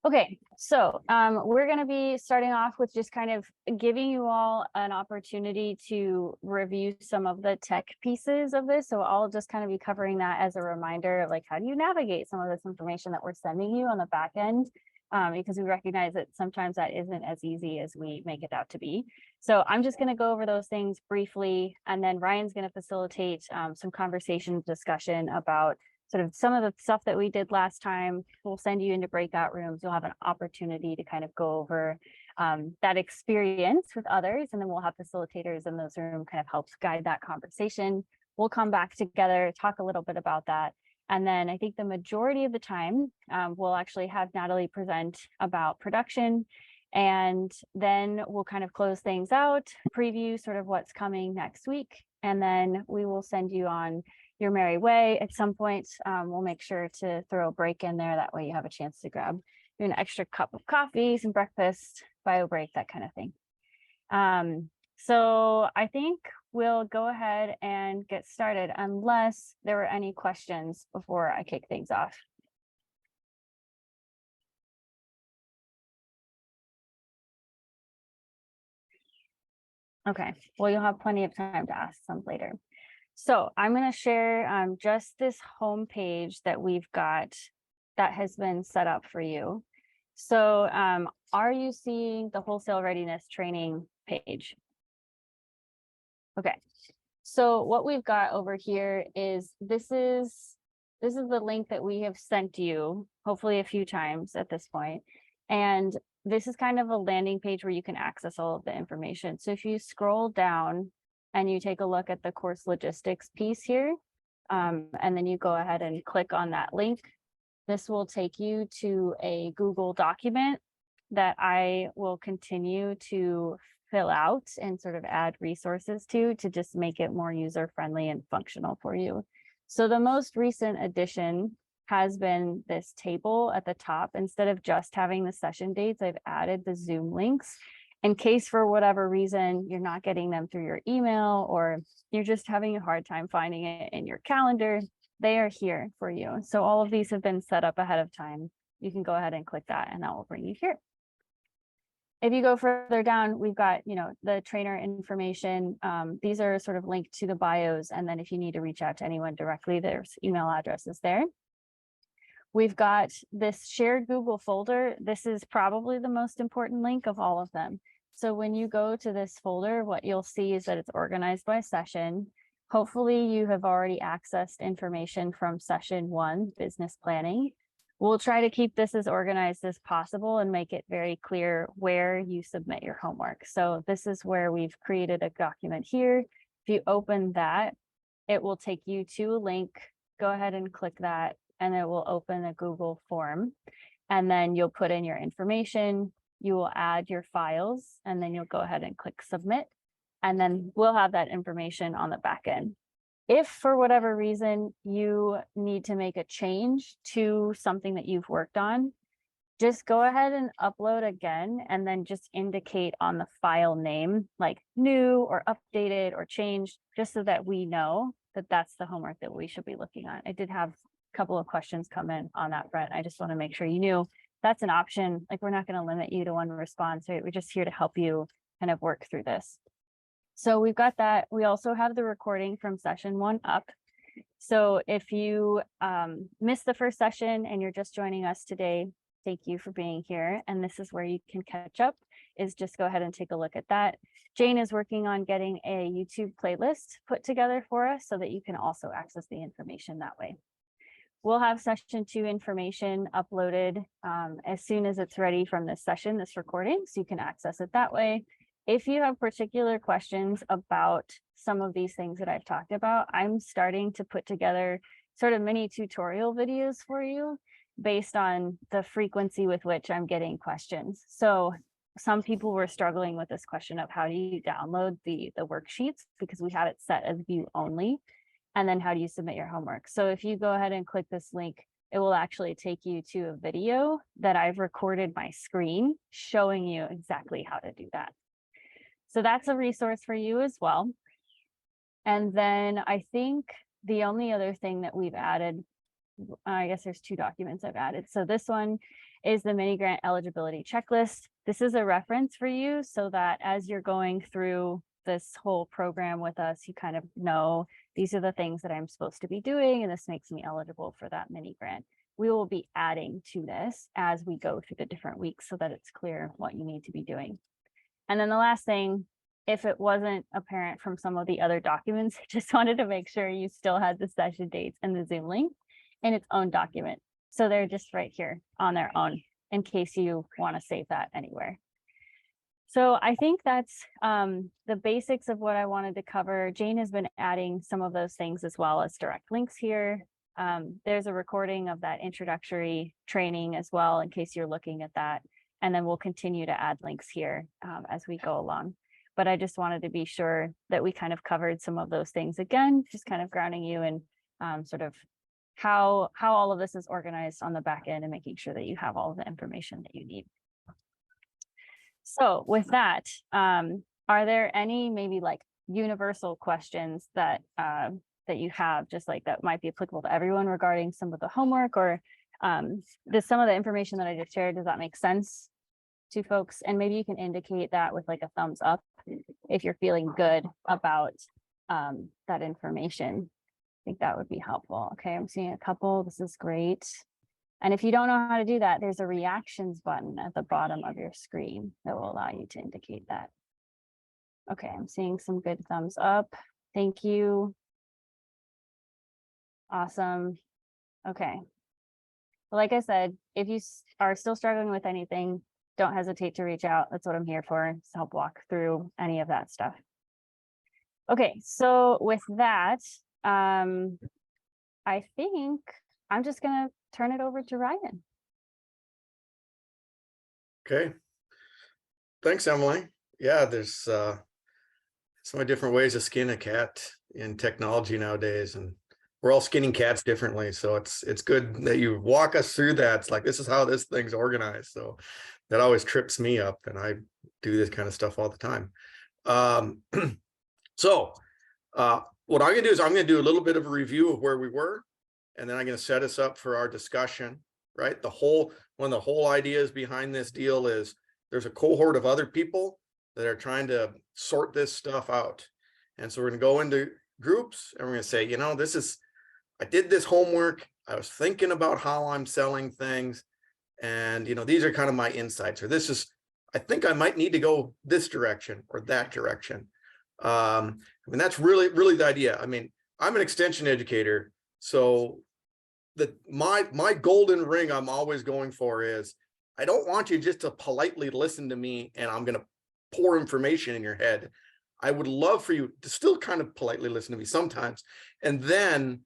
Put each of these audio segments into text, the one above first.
Okay, so we're going to be starting off with just kind of giving you all an opportunity to review some of the tech pieces of this. So I'll just kind of be covering that as a reminder, like how do you navigate some of this information that we're sending you on the back end, because we recognize that sometimes that isn't as easy as we make it out to be. So I'm just going to go over those things briefly, and then Ryan's going to facilitate some conversation discussion about sort of some of the stuff that we did last time. We'll send you into breakout rooms. You'll have an opportunity to kind of go over that experience with others, and then we'll have facilitators in those rooms kind of help guide that conversation. We'll come back together, talk a little bit about that. And then I think the majority of the time, we'll actually have Natalie present about production, and then we'll kind of close things out, preview sort of what's coming next week, and then we will send you on your merry way. At some point, we'll make sure to throw a break in there. That way you have a chance to grab an extra cup of coffee, some breakfast, bio break, that kind of thing. So I think we'll go ahead and get started unless there were any questions before I kick things off. Okay, well, you'll have plenty of time to ask some later. So I'm going to share just this home page that we've got that has been set up for you. So are you seeing the Wholesale Readiness Training page? Okay, so what we've got over here is this is the link that we have sent you, hopefully a few times at this point. And this is kind of a landing page where you can access all of the information. So if you scroll down and you take a look at the course logistics piece here, and then you go ahead and click on that link, this will take you to a Google document that I will continue to fill out and sort of add resources to just make it more user-friendly and functional for you. So the most recent addition has been this table at the top. Instead of just having the session dates, I've added the Zoom links. In case for whatever reason you're not getting them through your email, or you're just having a hard time finding it in your calendar, they are here for you. So all of these have been set up ahead of time. You can go ahead and click that and that will bring you here. If you go further down, we've got, the trainer information. These are sort of linked to the bios. And then if you need to reach out to anyone directly, there's email addresses there. We've got this shared Google folder. This is probably the most important link of all of them. So when you go to this folder, what you'll see is that it's organized by session. Hopefully you have already accessed information from session 1, business planning. We'll try to keep this as organized as possible and make it very clear where you submit your homework. So this is where we've created a document here. If you open that, it will take you to a link. Go ahead and click that, and it will open a Google form. And then you'll put in your information, you will add your files, and then you'll go ahead and click submit. And then we'll have that information on the back end. If for whatever reason you need to make a change to something that you've worked on, just go ahead and upload again, and then just indicate on the file name, like new or updated or changed, just so that we know that that's the homework that we should be looking at. I did have a couple of questions come in on that front. I just want to make sure you knew that's an option. Like, we're not going to limit you to one response, right? We're just here to help you kind of work through this. So we've got that. We also have the recording from session 1 up. So if you missed the first session and you're just joining us today, thank you for being here. And this is where you can catch up, is just go ahead and take a look at that. Jane is working on getting a YouTube playlist put together for us so that you can also access the information that way. We'll have session 2 information uploaded as soon as it's ready from this session, this recording, so you can access it that way. If you have particular questions about some of these things that I've talked about, I'm starting to put together sort of mini tutorial videos for you based on the frequency with which I'm getting questions. So some people were struggling with this question of how do you download the worksheets, because we had it set as view only, and then how do you submit your homework. So if you go ahead and click this link, it will actually take you to a video that I've recorded my screen showing you exactly how to do that. So that's a resource for you as well. And then I think the only other thing that we've added, I guess there's 2 documents I've added. So this one is the mini grant eligibility checklist. This is a reference for you so that as you're going through this whole program with us, you kind of know these are the things that I'm supposed to be doing, and this makes me eligible for that mini grant. We will be adding to this as we go through the different weeks so that it's clear what you need to be doing. And then the last thing, if it wasn't apparent from some of the other documents, I just wanted to make sure you still had the session dates and the Zoom link in its own document. So they're just right here on their own in case you want to save that anywhere. So I think that's the basics of what I wanted to cover. Jane has been adding some of those things as well as direct links here. There's a recording of that introductory training as well in case you're looking at that. And then we'll continue to add links here as we go along. But I just wanted to be sure that we kind of covered some of those things again, just kind of grounding you in sort of how all of this is organized on the back end and making sure that you have all of the information that you need. So with that, are there any maybe like universal questions that that you have just like that might be applicable to everyone regarding some of the homework, or does some of the information that I just shared, does that make sense to folks? And maybe you can indicate that with like a thumbs up if you're feeling good about that information. I think that would be helpful. Okay, I'm seeing a couple. This is great. And if you don't know how to do that, there's a reactions button at the bottom of your screen that will allow you to indicate that. Okay, I'm seeing some good thumbs up. Thank you. Awesome. Okay. Like I said, if you are still struggling with anything, don't hesitate to reach out. That's what I'm here for, to help walk through any of that stuff. Okay, so with that, I think I'm just gonna turn it over to Ryan. Okay. Thanks, Emily. Yeah, there's so many different ways to skin a cat in technology nowadays, and we're all skinning cats differently. So it's good that you walk us through that. It's like, this is how this thing's organized. So that always trips me up, and I do this kind of stuff all the time. So what I'm gonna do is I'm gonna do a little bit of a review of where we were, and then I'm gonna set us up for our discussion, right? One of the whole ideas behind this deal is there's a cohort of other people that are trying to sort this stuff out. And so we're gonna go into groups and we're gonna say, you know, I did this homework. I was thinking about how I'm selling things. And, you know, these are kind of my insights, or I think I might need to go this direction or that direction. I mean, that's really the idea. I mean, I'm an extension educator. So my golden ring I'm always going for is, I don't want you just to politely listen to me and I'm going to pour information in your head. I would love for you to still kind of politely listen to me sometimes, and then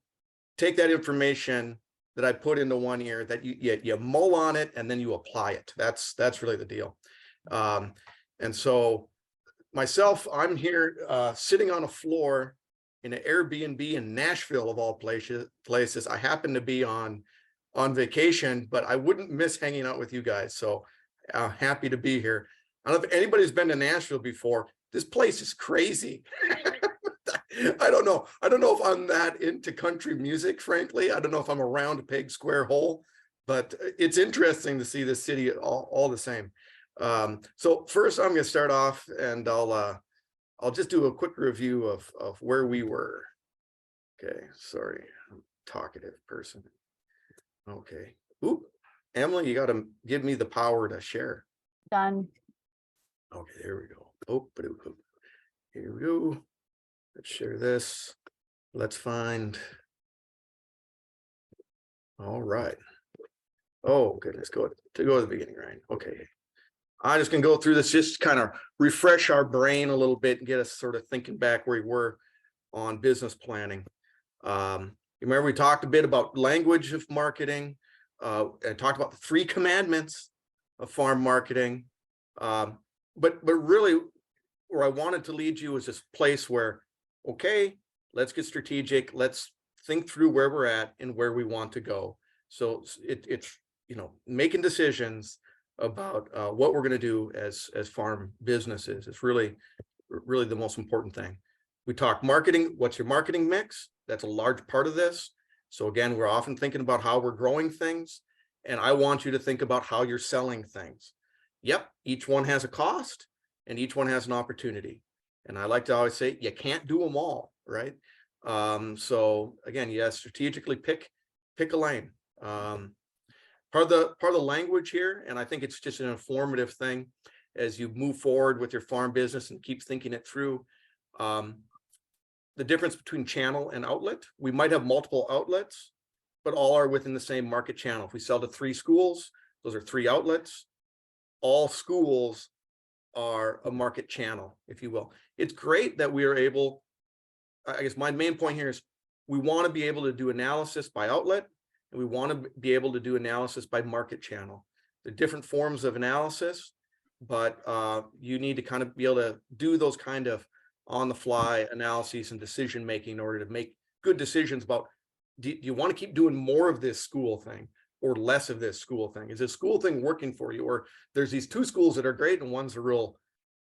take that information that I put into one ear, that you mull on it, and then you apply it. That's really the deal. And so myself, I'm here sitting on a floor in an Airbnb in Nashville, of all places. I happen to be on vacation, but I wouldn't miss hanging out with you guys. So happy to be here. I don't know if anybody's been to Nashville before. This place is crazy. I don't know if I'm that into country music, frankly. I don't know if I'm a round peg square hole, but it's interesting to see this city all the same. So first I'm going to start off, and I'll just do a quick review of where we were. Okay, sorry, I'm a talkative person. Okay. Ooh, Emily, you got to give me the power to share. Done. Okay, there we go. Oh, here we go. Let's share this. Let's find. All right. Oh, goodness, go to the beginning, right? Okay. I'm just going to go through this, just kind of refresh our brain a little bit and get us sort of thinking back where we were on business planning. Remember, we talked a bit about language of marketing, and talked about the 3 commandments of farm marketing. But really, where I wanted to lead you is this place where, okay, let's get strategic. Let's think through where we're at and where we want to go. So it's you know, making decisions about what we're going to do as farm businesses. It's really the most important thing. We talk marketing. What's your marketing mix? That's a large part of this. So again, we're often thinking about how we're growing things, And I want you to think about how you're selling things. Yep, each one has a cost and each one has an opportunity. And I like to always say, you can't do them all, right? So again, you strategically pick a lane. Part of the language here, and I think it's just an informative thing as you move forward with your farm business and keep thinking it through. The difference between channel and outlet. We might have multiple outlets, but all are within the same market channel. If we sell to 3 schools, those are 3 outlets. All schools are a market channel, if you will. It's great that we are able, I guess my main point here is we want to be able to do analysis by outlet, and we want to be able to do analysis by market channel. They're different forms of analysis, but you need to kind of be able to do those kind of on the fly analyses and decision making in order to make good decisions about, do you want to keep doing more of this school thing or less of this school thing? Is this school thing working for you? Or there's these 2 schools that are great and one's a real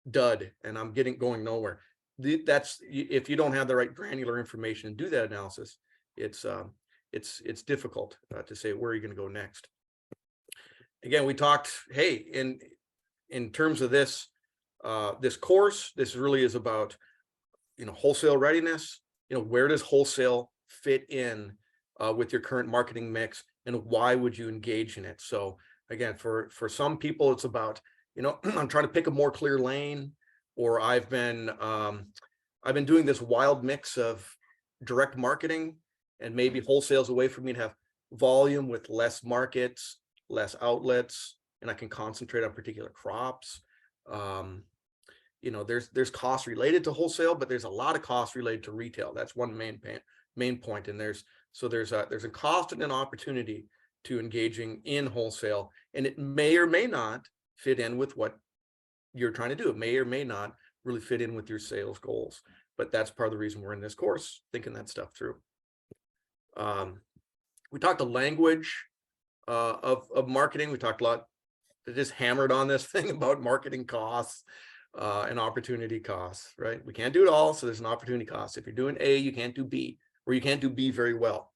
dud and I'm going nowhere. That's, if you don't have the right granular information and do that analysis, it's difficult to say where you're going to go next. Again, we talked, hey, in terms of this this course, this really is about, wholesale readiness. Where does wholesale fit in with your current marketing mix, and why would you engage in it? So again, for some people, it's about, I'm trying to pick a more clear lane, or I've been doing this wild mix of direct marketing, and maybe wholesale's a way for me to have volume with less markets, less outlets, and I can concentrate on particular crops. There's costs related to wholesale, but there's a lot of costs related to retail. That's one main point. And there's a cost and an opportunity to engaging in wholesale, and it may or may not fit in with what you're trying to do. It may or may not really fit in with your sales goals, but that's part of the reason we're in this course, thinking that stuff through. We talked the language of marketing. We talked a lot, just hammered on this thing about marketing costs and opportunity costs, right? We can't do it all, so there's an opportunity cost. If you're doing A, you can't do B, or you can't do B very well.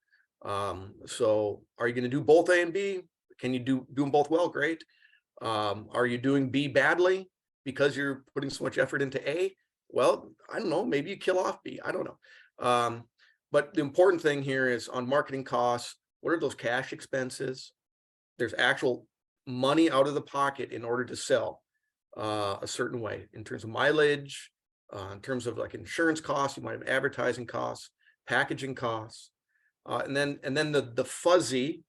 So are you going to do both A and B? Can you do them both well? Great. Are you doing B badly because you're putting so much effort into A? Well, I don't know, maybe you kill off B, I don't know. But the important thing here is on marketing costs, what are those cash expenses? There's actual money out of the pocket in order to sell a certain way, in terms of mileage, in terms of like insurance costs, you might have advertising costs, packaging costs, and then the fuzzy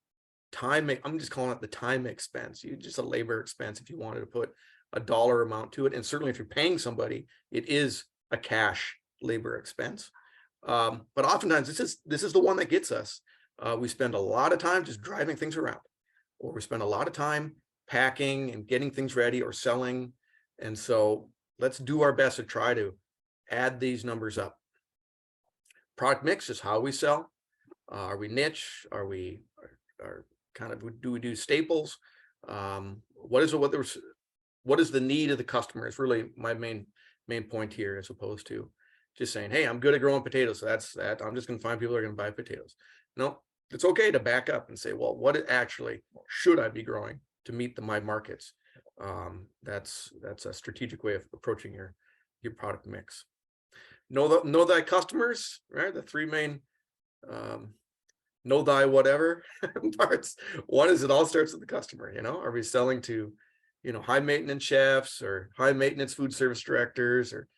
time, I'm just calling it the time expense. Just a labor expense if you wanted to put a dollar amount to it. And certainly if you're paying somebody, it is a cash labor expense. But oftentimes this is the one that gets us. We spend a lot of time just driving things around, or we spend a lot of time packing and getting things ready or selling. And so let's do our best to try to add these numbers up. Product mix is how we sell. Are we niche? Are we kind of, do we do staples? What is the need of the customer is really my main point here, as opposed to just saying, hey, I'm good at growing potatoes, so that's that. I'm just going to find people who are going to buy potatoes. No, it's okay to back up and say, well, what actually should I be growing to meet my markets? That's a strategic way of approaching your product mix. Know thy customers, right? The 3 main know thy whatever parts. One is, it all starts with the customer. Are we selling to high maintenance chefs or high maintenance food service directors, or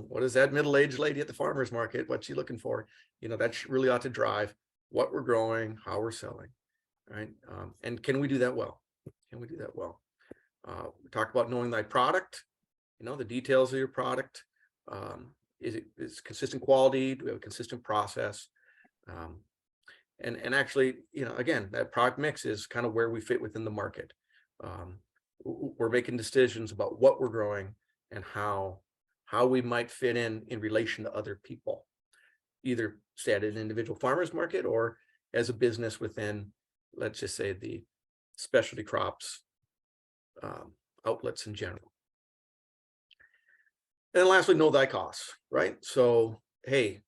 what is that middle-aged lady at the farmer's market, what's she looking for? That really ought to drive what we're growing, how we're selling, right? And can we do that well? We talked about knowing thy product, the details of your product. Is consistent quality? Do we have a consistent process? And actually, again, that product mix is kind of where we fit within the market. We're making decisions about what we're growing and how we might fit in relation to other people, either say at an individual farmer's market or as a business within, let's just say, the specialty crops outlets in general. And lastly, know thy costs, right? So, hey,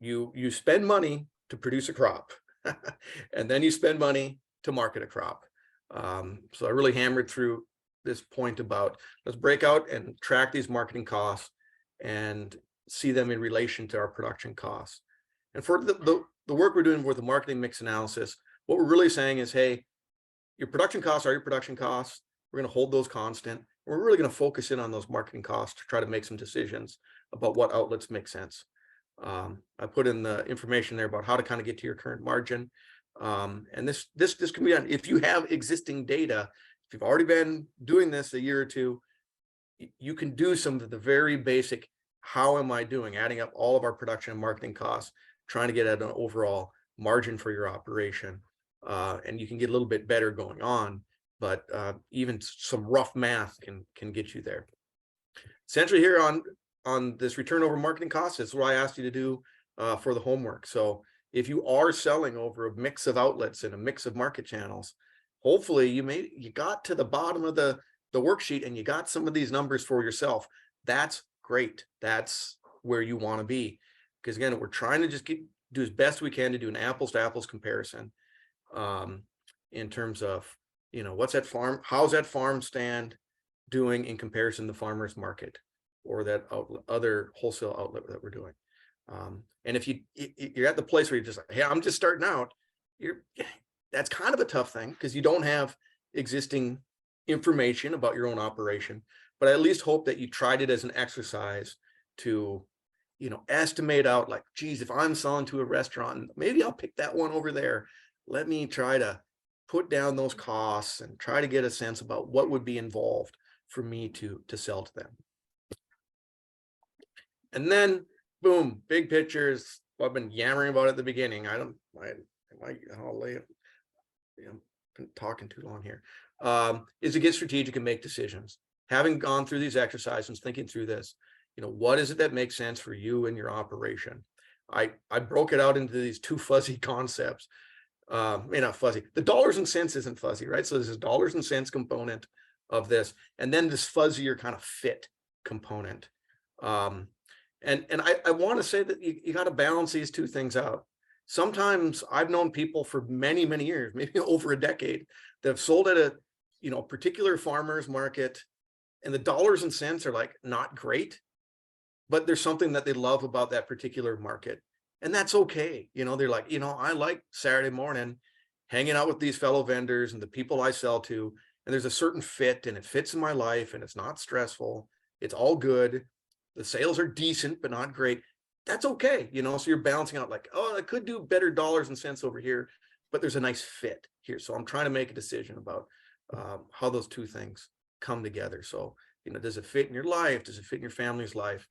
you spend money to produce a crop, and then you spend money to market a crop. So I really hammered through this point about let's break out and track these marketing costs and see them in relation to our production costs. And for the work we're doing with the marketing mix analysis, what we're really saying is, hey, your production costs are your production costs. We're going to hold those constant. We're really going to focus in on those marketing costs to try to make some decisions about what outlets make sense. I put in the information there about how to kind of get to your current margin. And this can be done if you have existing data. If you've already been doing this a year or two, you can do some of the very basic, how am I doing? Adding up all of our production and marketing costs, trying to get at an overall margin for your operation. And you can get a little bit better going on, but even some rough math can get you there. Essentially here on this return over marketing costs is what I asked you to do for the homework. So if you are selling over a mix of outlets and a mix of market channels, hopefully you got to the bottom of the worksheet and you got some of these numbers for yourself. That's great. That's where you want to be. Because again, we're trying to just do as best we can to do an apples to apples comparison in terms of, what's that farm, how's that farm stand doing in comparison to the farmer's market or that other wholesale outlet that we're doing. And if you're at the place where you're just like, hey, I'm just starting out, that's kind of a tough thing because you don't have existing information about your own operation. But I at least hope that you tried it as an exercise to, estimate out like, geez, if I'm selling to a restaurant, maybe I'll pick that one over there. Let me try to put down those costs and try to get a sense about what would be involved for me to sell to them. And then boom, big pictures. I've been yammering about it at the beginning. I'll lay it. I'm talking too long here. Is to get strategic and make decisions. Having gone through these exercises, thinking through this, what is it that makes sense for you and your operation? I broke it out into these two fuzzy concepts. Not fuzzy. The dollars and cents isn't fuzzy, right? So there's this dollars and cents component of this, and then this fuzzier kind of fit component. And I want to say that you got to balance these two things out. Sometimes I've known people for many, many years, maybe over a decade, that have sold at a particular farmer's market, and the dollars and cents are like not great, but there's something that they love about that particular market. And that's okay. They're like, I like Saturday morning hanging out with these fellow vendors and the people I sell to, and there's a certain fit and it fits in my life and it's not stressful. It's all good. The sales are decent, but not great. That's okay. So you're balancing out like, oh, I could do better dollars and cents over here, but there's a nice fit here. So I'm trying to make a decision about how those two things come together. So, does it fit in your life? Does it fit in your family's life?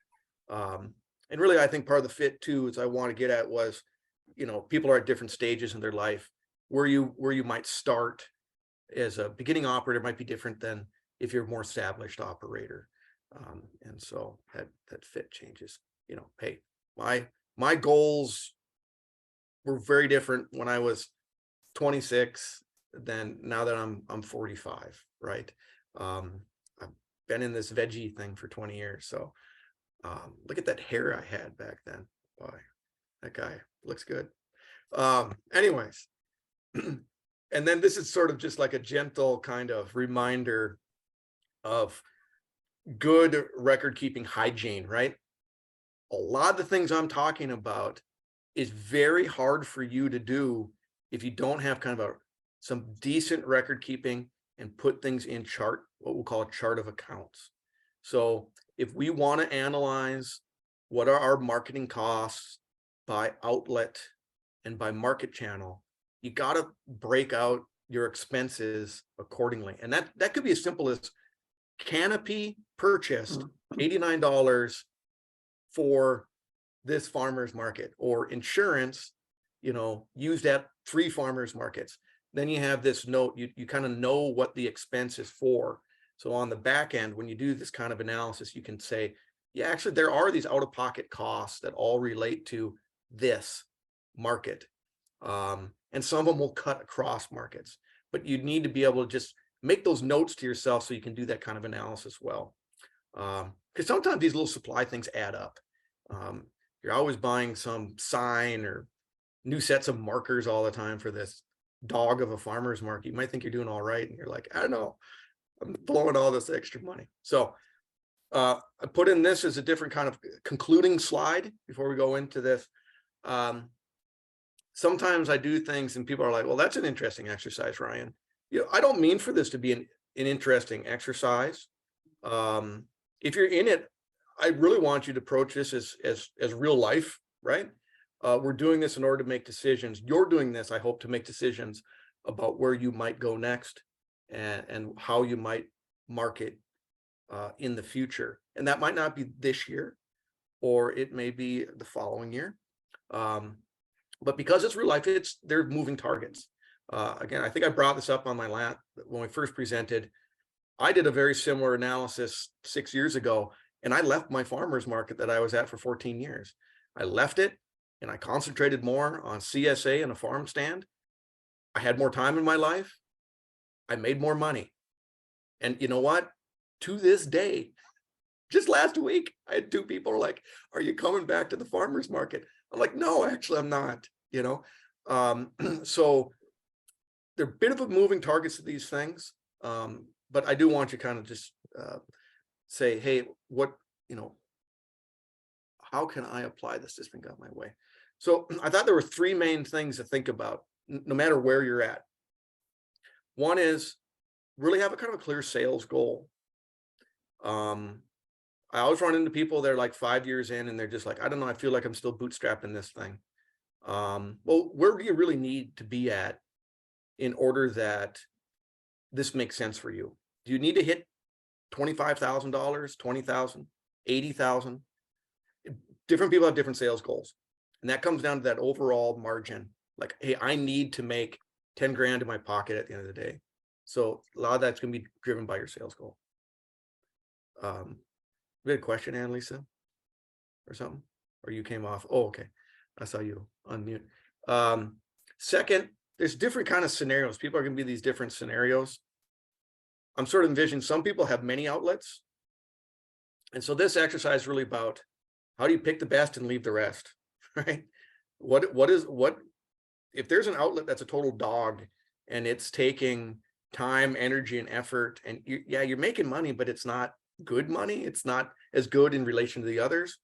And really, I think part of the fit too, is I want to get at was, people are at different stages in their life. Where you might start as a beginning operator might be different than if you're a more established operator. And so that fit changes. Hey, my goals were very different when I was 26 than now that I'm 45, right? I've been in this veggie thing for 20 years. So look at that hair I had back then. Boy, that guy looks good. Anyways, and then this is sort of just like a gentle kind of reminder of good record keeping hygiene, right? A lot of the things I'm talking about is very hard for you to do if you don't have kind of some decent record keeping and put things in what we'll call a chart of accounts. So if we want to analyze what are our marketing costs by outlet and by market channel, you got to break out your expenses accordingly. And that could be as simple as canopy purchased $89 for this farmer's market, or insurance, used at 3 farmers markets. Then you have this note, you kind of know what the expense is for. So on the back end, when you do this kind of analysis, you can say, yeah, actually there are these out-of-pocket costs that all relate to this market. And some of them will cut across markets, but you need to be able to just make those notes to yourself so you can do that kind of analysis well. Because sometimes these little supply things add up. You're always buying some sign or new sets of markers all the time for this dog of a farmer's market, you might think you're doing all right, and you're like, I don't know, I'm blowing all this extra money. So I put in this as a different kind of concluding slide before we go into this. Sometimes I do things and people are like, well, that's an interesting exercise, Ryan. You know, I don't mean for this to be an interesting exercise. If you're in it, I really want you to approach this as real life, right? We're doing this in order to make decisions. You're doing this, I hope, to make decisions about where you might go next and how you might market in the future. And that might not be this year, or it may be the following year. But because it's real life, they're moving targets. Again, I think I brought this up on my last, when we first presented. I did a very similar analysis 6 years ago, and I left my farmer's market that I was at for 14 years. I left it and I concentrated more on CSA and a farm stand. I had more time in my life. I made more money. And you know what? To this day, just last week, I had 2 people like, are you coming back to the farmer's market? I'm like, no, actually, I'm not, you know? So they're a bit of a moving targets to these things. But I do want you to kind of just say, hey, what, you know, how can I apply this? This thing got my way. So I thought there were 3 main things to think about, no matter where you're at. One is really have a kind of a clear sales goal. I always run into people that are like 5 years in and they're just like, I don't know, I feel like I'm still bootstrapping this thing. Well, where do you really need to be at in order that this makes sense for you? Do you need to hit $25,000, $20,000, $80,000? Different people have different sales goals. And that comes down to that overall margin. Like, hey, I need to make 10 grand in my pocket at the end of the day. So a lot of that's going to be driven by your sales goal. We had a question, Annalisa, or something? Or you came off? Oh, okay. I saw you unmute. Second, there's different kind of scenarios. People are going to be these different scenarios. I'm sort of envisioning some people have many outlets. And so this exercise is really about how do you pick the best and leave the rest, right? What if there's an outlet that's a total dog and it's taking time, energy, and effort, and you're making money, but it's not good money. It's not as good in relation to the others.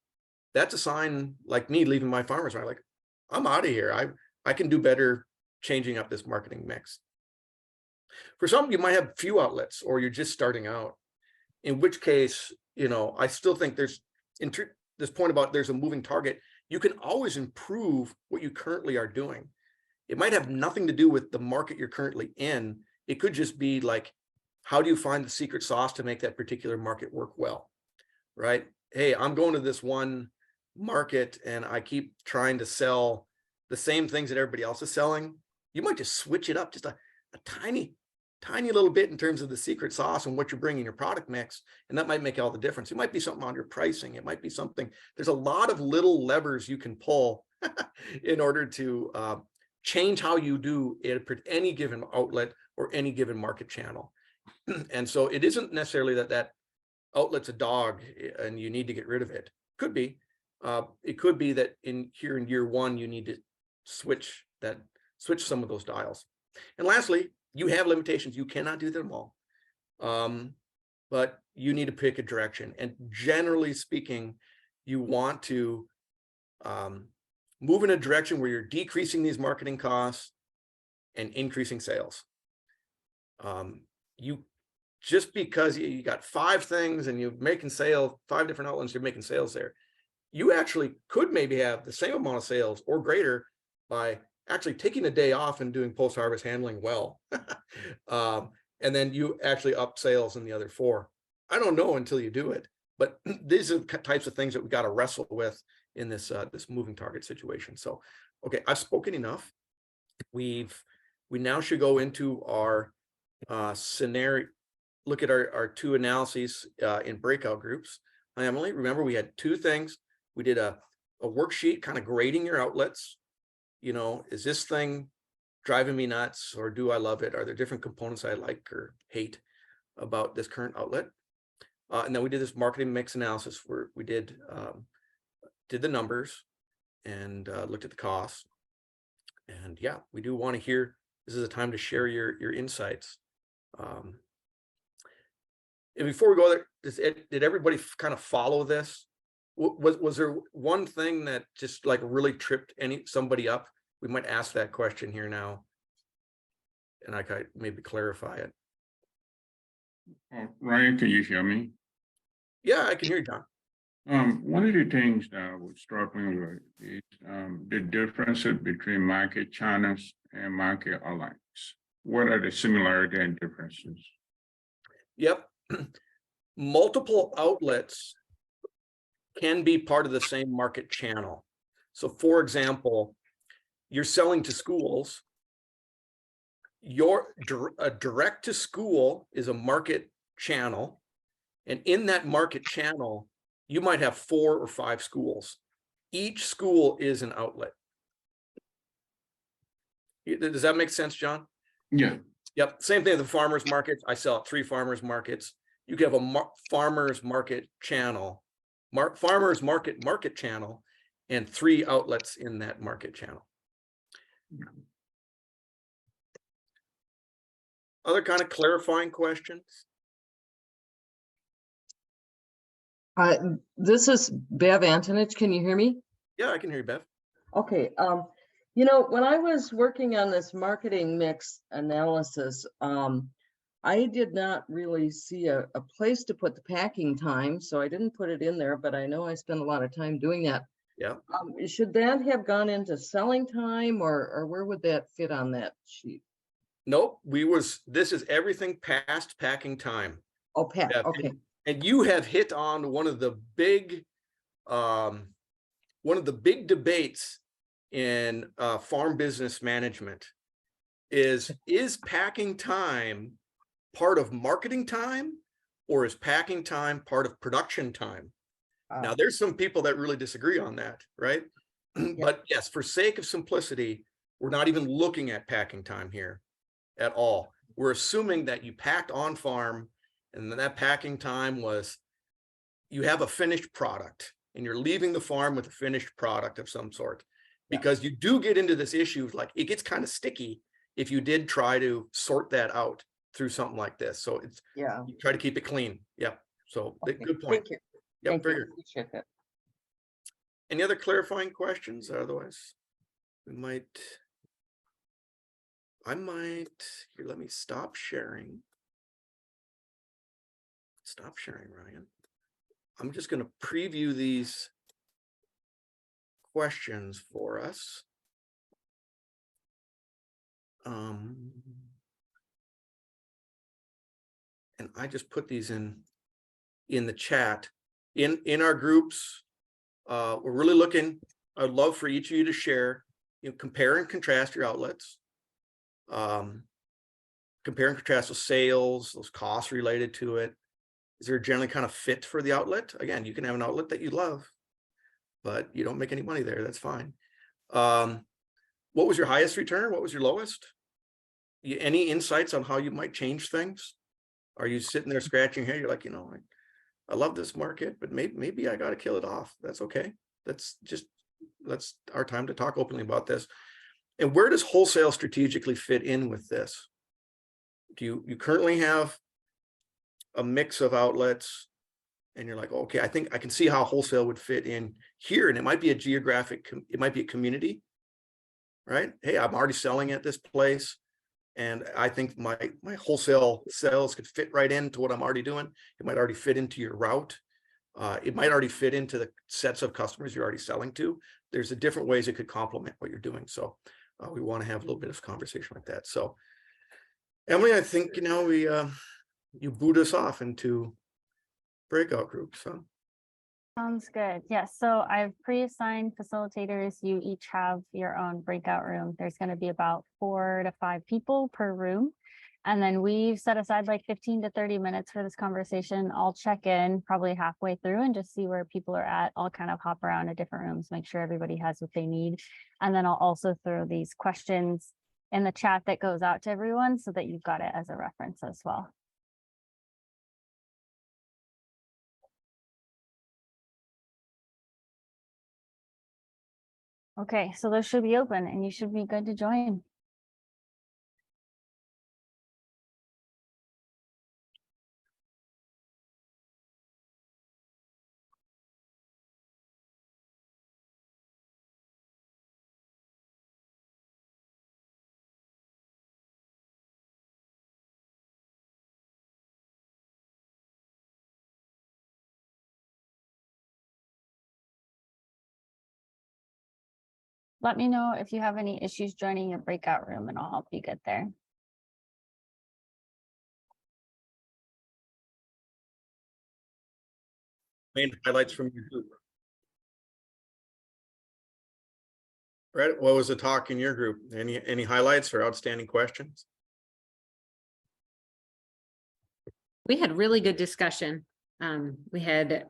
That's a sign, like me leaving my farmer's market, like, I'm out of here. I can do better changing up this marketing mix. For some, you might have few outlets or you're just starting out, in which case, you know, I still think there's this point about there's a moving target. You can always improve what you currently are doing. It might have nothing to do with the market you're currently in. It could just be like, how do you find the secret sauce to make that particular market work well, right? Hey, I'm going to this one market and I keep trying to sell the same things that everybody else is selling. You might just switch it up just a tiny little bit in terms of the secret sauce and what you're bringing in your product mix. And that might make all the difference. It might be something on your pricing. It might be something, there's a lot of little levers you can pull in order to change how you do it at any given outlet or any given market channel. And so it isn't necessarily that outlet's a dog and you need to get rid of it. Could be. It could be that in year one, you need to switch some of those dials. And lastly, you have limitations. You cannot do them all. But you need to pick a direction. And generally speaking, you want to move in a direction where you're decreasing these marketing costs and increasing sales. You just because you got 5 things and you're making sales, 5 different outlets, you're making sales there. You actually could maybe have the same amount of sales or greater by actually taking a day off and doing post-harvest handling well. And then you actually up sales in the other 4. I don't know until you do it, but these are the types of things that we got to wrestle with in this this moving target situation. So, okay, I've spoken enough. We now should go into our scenario, look at our 2 analyses in breakout groups. Hi, Emily. Remember, we had 2 things. We did a worksheet kind of grading your outlets. You know, is this thing driving me nuts or do I love it? Are there different components I like or hate about this current outlet? And then we did this marketing mix analysis where we did the numbers and looked at the costs. And yeah, we do want to hear This is a time to share your insights. And before we go there, did everybody kind of follow this? Was there one thing that just like really tripped somebody up? We might ask that question here now, and I could maybe clarify it. Ryan, can you hear me? Yeah, I can hear you, John. One of the things that would struck me with is the differences between market channels and market outlets. What are the similarities and differences? Yep. Multiple outlets can be part of the same market channel. So for example, you're selling to schools. A direct to school is a market channel. And in that market channel, you might have 4 or 5 schools. Each school is an outlet. Does that make sense, John? Yeah. Yep. Same thing at the farmers markets. I sell at 3 farmers markets. You can have a farmers market channel, farmers market channel, and 3 outlets in that market channel. Other kind of clarifying questions? This is Bev Antonich. Can you hear me? Yeah, I can hear you, Bev. Okay. When I was working on this marketing mix analysis, I did not really see a place to put the packing time, so I didn't put it in there, but I know I spent a lot of time doing that. Yeah. Should that have gone into selling time, or where would that fit on that sheet? Nope, this is everything past packing time. Oh, pack, Yeah, okay. And you have hit on one of the big debates in farm business management is packing time part of marketing time, or is packing time part of production time? Now, there's some people that really disagree on that, right? But yes, for sake of simplicity, we're not even looking at packing time here at all. We're assuming that you packed on farm, and then that packing time was, you have a finished product and you're leaving the farm with a finished product of some sort. Because you do get into this issue, like it gets kind of sticky if you did try to sort that out through something like this. So it's, you try to keep it clean. Yep. So good point. Thank you. Yep, Thank very you. good. Appreciate that. Any other clarifying questions? Otherwise, here, let me stop sharing. Stop sharing, Ryan. I'm just going to preview these questions for us. And I just put these in the chat. In our groups, we're really looking, I'd love for each of you to share, compare and contrast your outlets. Compare and contrast with sales, those costs related to it. Is there a generally kind of fit for the outlet? Again, you can have an outlet that you love, but you don't make any money there. That's fine. What was your highest return? What was your lowest? Any insights on how you might change things? Are you sitting there scratching your head? You're like, I love this market, but maybe I got to kill it off. That's okay. That's our time to talk openly about this. And where does wholesale strategically fit in with this? Do you currently have a mix of outlets, and you're like, okay, I think I can see how wholesale would fit in here, and it might be a geographic, it might be a community, right? Hey, I'm already selling at this place, and I think my wholesale sales could fit right into what I'm already doing. It might already fit into your route. It might already fit into the sets of customers you're already selling to. There's a different ways it could complement what you're doing. So we want to have a little bit of conversation like that. So Emily, I think, you boot us off into breakout groups. Huh? Sounds good. Yes. So I've pre-assigned facilitators. You each have your own breakout room. There's going to be about 4 to 5 people per room. And then we've set aside like 15 to 30 minutes for this conversation. I'll check in probably halfway through and just see where people are at. I'll kind of hop around to different rooms, make sure everybody has what they need. And then I'll also throw these questions in the chat that goes out to everyone so that you've got it as a reference as well. Okay, so those should be open and you should be good to join. let me know if you have any issues joining your breakout room and I'll help you get there. Main highlights from your group. Right, what was the talk in your group? Any highlights or outstanding questions? We had really good discussion. We had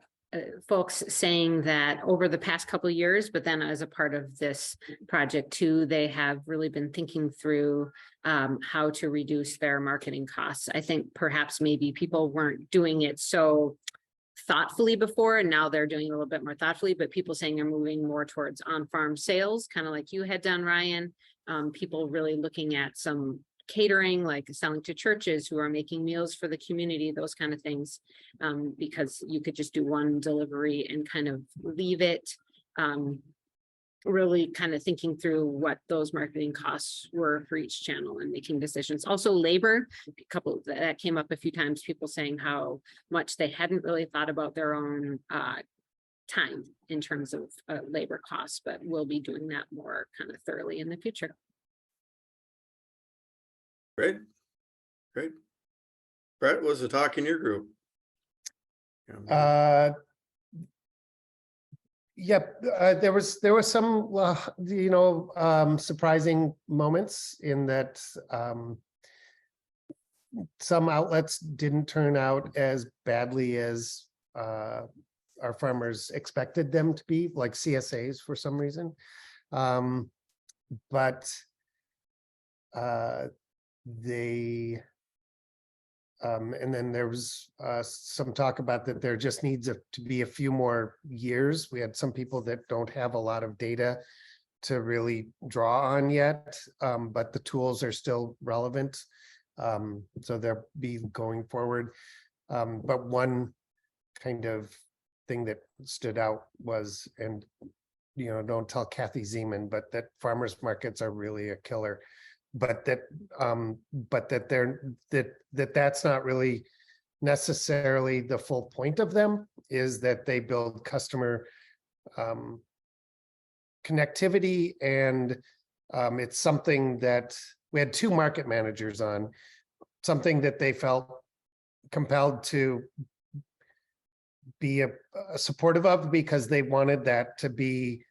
folks saying that over the past couple of years, but then as a part of this project too, they have really been thinking through how to reduce their marketing costs. I think perhaps maybe people weren't doing it so thoughtfully before, and now they're doing it a little bit more thoughtfully, but people saying they're moving more towards on-farm sales, kind of like you had done, Ryan. People really looking at some catering, like selling to churches who are making meals for the community, those kind of things, because you could just do one delivery and kind of leave it. Really kind of thinking through what those marketing costs were for each channel and making decisions. Also labor, a couple that came up a few times, people saying how much they hadn't really thought about their own time in terms of labor costs, but we'll be doing that more kind of thoroughly in the future. Great. Brett, what was the talk in your group? Yep, there was some surprising moments in that some outlets didn't turn out as badly as our farmers expected them to be, like CSAs for some reason. But and then there was some talk about that there just needs to be a few more years. We had some people that don't have a lot of data to really draw on yet, but the tools are still relevant. So they'll be going forward. But one kind of thing that stood out was, and don't tell Kathy Zeman, but that farmers markets are really a killer. But that's not really necessarily the full point of them, is that they build customer connectivity. And it's something that we had 2 market managers on, something that they felt compelled to be a supportive of, because they wanted that to be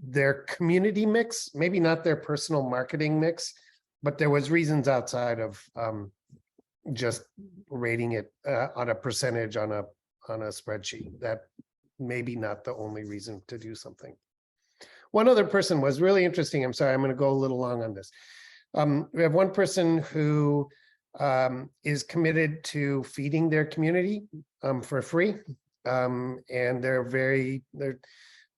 their community mix, maybe not their personal marketing mix, but there was reasons outside of just rating it on a percentage on a spreadsheet. That maybe not the only reason to do something. One other person was really interesting. I'm sorry, I'm going to go a little long on this. We have one person who is committed to feeding their community for free, and they're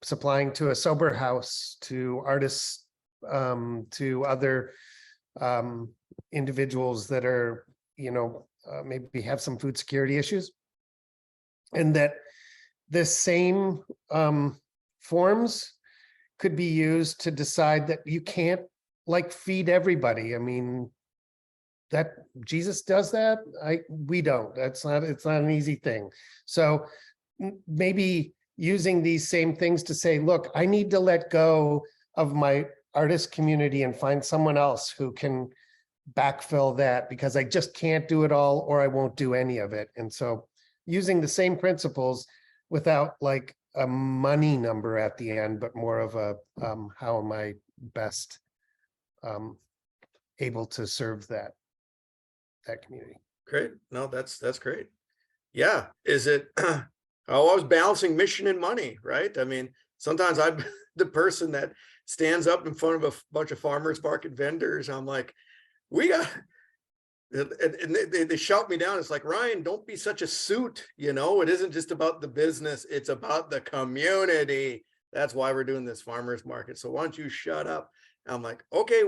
supplying to a sober house, to artists, to other individuals that are, maybe have some food security issues. And that the same forms could be used to decide that you can't feed everybody. I mean, that Jesus does that. We don't. It's not an easy thing. So maybe using these same things to say, look, I need to let go of my artist community and find someone else who can backfill that, because I just can't do it all, or I won't do any of it. And so using the same principles without like a money number at the end, but more of a how am I best able to serve that community. Great. No, that's great. Yeah. Is it I was balancing mission and money, right? I mean, sometimes I'm the person that stands up in front of a bunch of farmers market vendors. I'm like, and they shout me down. It's like, Ryan, don't be such a suit. It isn't just about the business. It's about the community. That's why we're doing this farmers market. So why don't you shut up? I'm like, okay,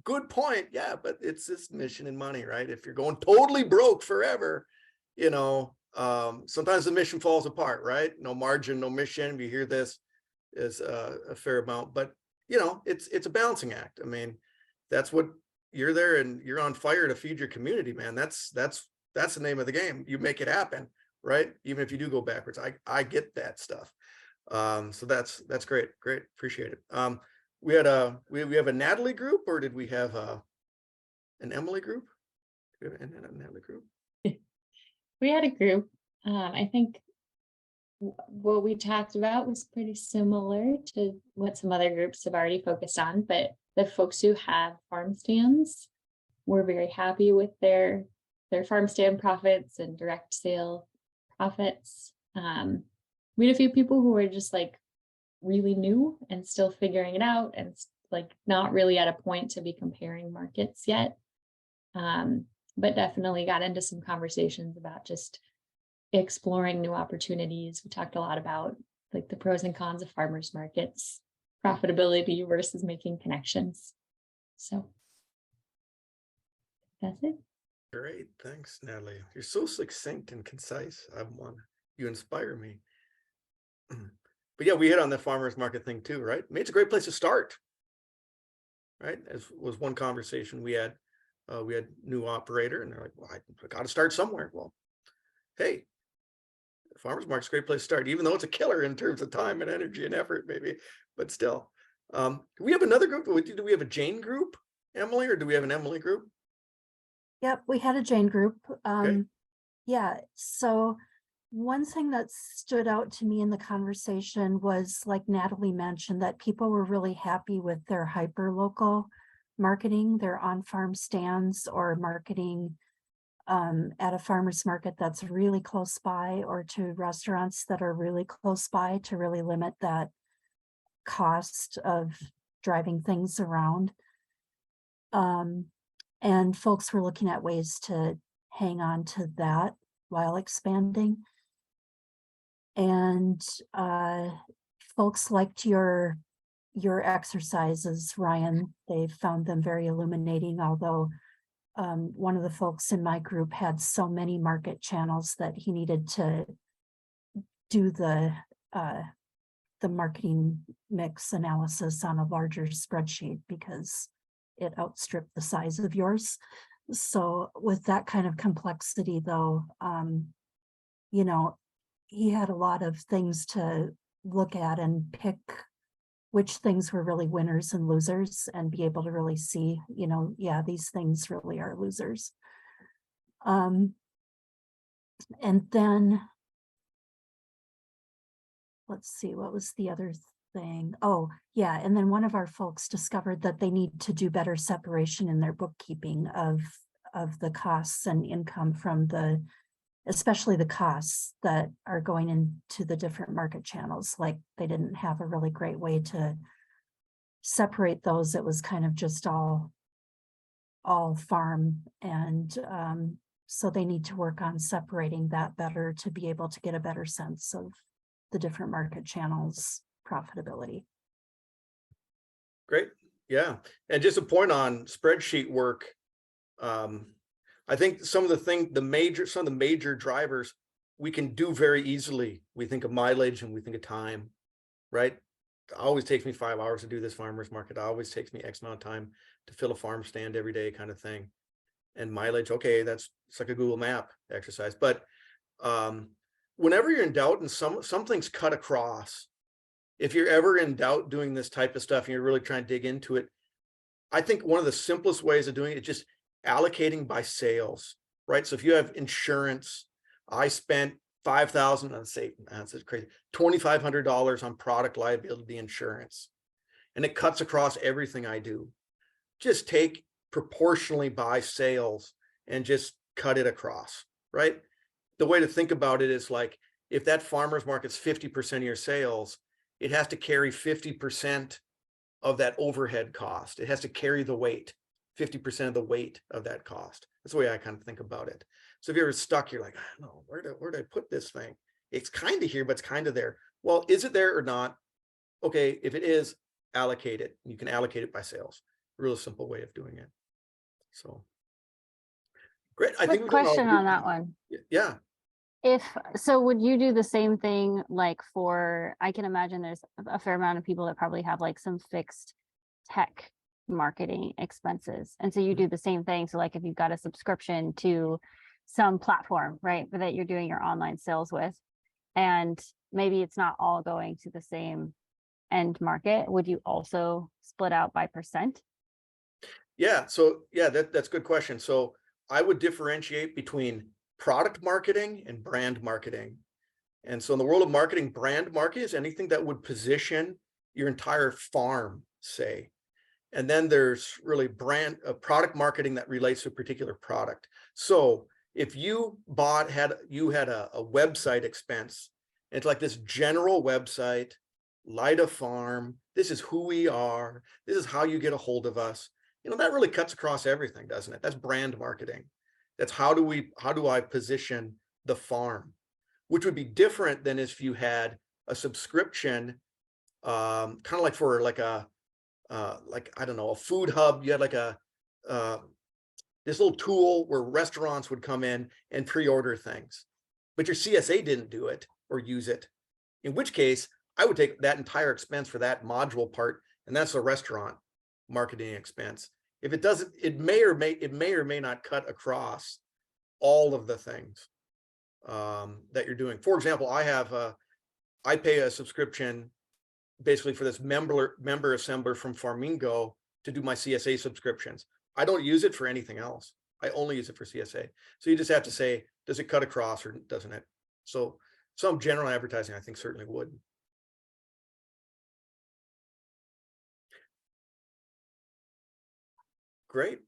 good point. Yeah, but it's this mission and money, right? If you're going totally broke forever, sometimes the mission falls apart, right? No margin, no mission. We hear this is a fair amount, but it's a balancing act. I mean, that's what you're there, and you're on fire to feed your community, man. That's the name of the game. You make it happen, right? Even if you do go backwards. I get that stuff. So that's great. Appreciate it. we had a, we have a Natalie group, or did we have an Emily group? Did we have a Natalie group? We had a group. I think what we talked about was pretty similar to what some other groups have already focused on, but the folks who have farm stands were very happy with their farm stand profits and direct sale profits. We had a few people who were just like really new and still figuring it out and like not really at a point to be comparing markets yet. But definitely got into some conversations about just exploring new opportunities. We talked a lot about like the pros and cons of farmers markets, profitability versus making connections. So that's it. Great, thanks, Natalie. You're so succinct and concise. You inspire me. But yeah, we hit on the farmers market thing too, right? I mean, it's a great place to start, right? As was one conversation we had new operator, and they're like, well, I got to start somewhere. Well, hey, the farmers market's a great place to start, even though it's a killer in terms of time and energy and effort, maybe, but still. Do we have another group? Do we have a Jane group, Emily, or do we have an Emily group? Yep, we had a Jane group. Okay. Yeah, so one thing that stood out to me in the conversation was, like Natalie mentioned, that people were really happy with their hyper local marketing, their on-farm stands or marketing at a farmer's market that's really close by, or to restaurants that are really close by, to really limit that cost of driving things around. And folks were looking at ways to hang on to that while expanding. And folks liked your exercises, Ryan. They found them very illuminating, although one of the folks in my group had so many market channels that he needed to do the marketing mix analysis on a larger spreadsheet because it outstripped the size of yours. So with that kind of complexity though, you know, he had a lot of things to look at and pick which things were really winners and losers, and be able to really see, you know, yeah, these things really are losers. And then let's see, what was the other thing? Oh, yeah. And then one of our folks discovered that they need to do better separation in their bookkeeping of the costs and income from especially the costs that are going into the different market channels. Like they didn't have a really great way to separate those. It was kind of just all farm. And so they need to work on separating that better to be able to get a better sense of the different market channels profitability. Great. Yeah. And just a point on spreadsheet work. I think some of the major drivers we can do very easily. We think of mileage and we think of time, right? It always takes me 5 hours to do this farmer's market. It always takes me X amount of time to fill a farm stand every day, kind of thing. And mileage, okay, it's like a Google map exercise. But whenever you're in doubt and something's cut across, if you're ever in doubt doing this type of stuff and you're really trying to dig into it, I think one of the simplest ways of doing it is just allocating by sales, right? So if you have insurance, I spent $5,000, let's say, that's crazy, $2,500 on product liability insurance, and it cuts across everything I do. Just take proportionally by sales and just cut it across, right? The way to think about it is like, if that farmer's market's 50% of your sales, it has to carry 50% of that overhead cost. It has to carry the weight, 50% of the weight of that cost. That's the way I kind of think about it. So if you're ever stuck, you're like, I don't know, where did I put this thing? It's kind of here, but it's kind of there. Well, is it there or not? Okay, if it is, allocate it. You can allocate it by sales. Real simple way of doing it. So great. I think Quick question on that one. Yeah. So would you do the same thing like I can imagine there's a fair amount of people that probably have like some fixed tech marketing expenses. And so you do the same thing. So like if you've got a subscription to some platform, right, that you're doing your online sales with, and maybe it's not all going to the same end market, would you also split out by percent? Yeah, so yeah, that's a good question. So I would differentiate between product marketing and brand marketing. And so in the world of marketing, brand marketing is anything that would position your entire farm, say. And then there's really product marketing that relates to a particular product. So if you had a website expense, it's like this general website, Lida Farm, this is who we are, this is how you get a hold of us. That really cuts across everything, doesn't it? That's brand marketing. That's how do I position the farm, which would be different than if you had a subscription, kind of like for like a, I don't know, a food hub. You had like this little tool where restaurants would come in and pre-order things, but your CSA didn't do it or use it. In which case, I would take that entire expense for that module part, and that's a restaurant marketing expense. If it doesn't, it may or may not cut across all of the things that you're doing. For example, I pay a subscription basically for this member assembler from Farmingo to do my CSA subscriptions. I don't use it for anything else. I only use it for CSA. So you just have to say, does it cut across or doesn't it? So some general advertising, I think, certainly would. Great.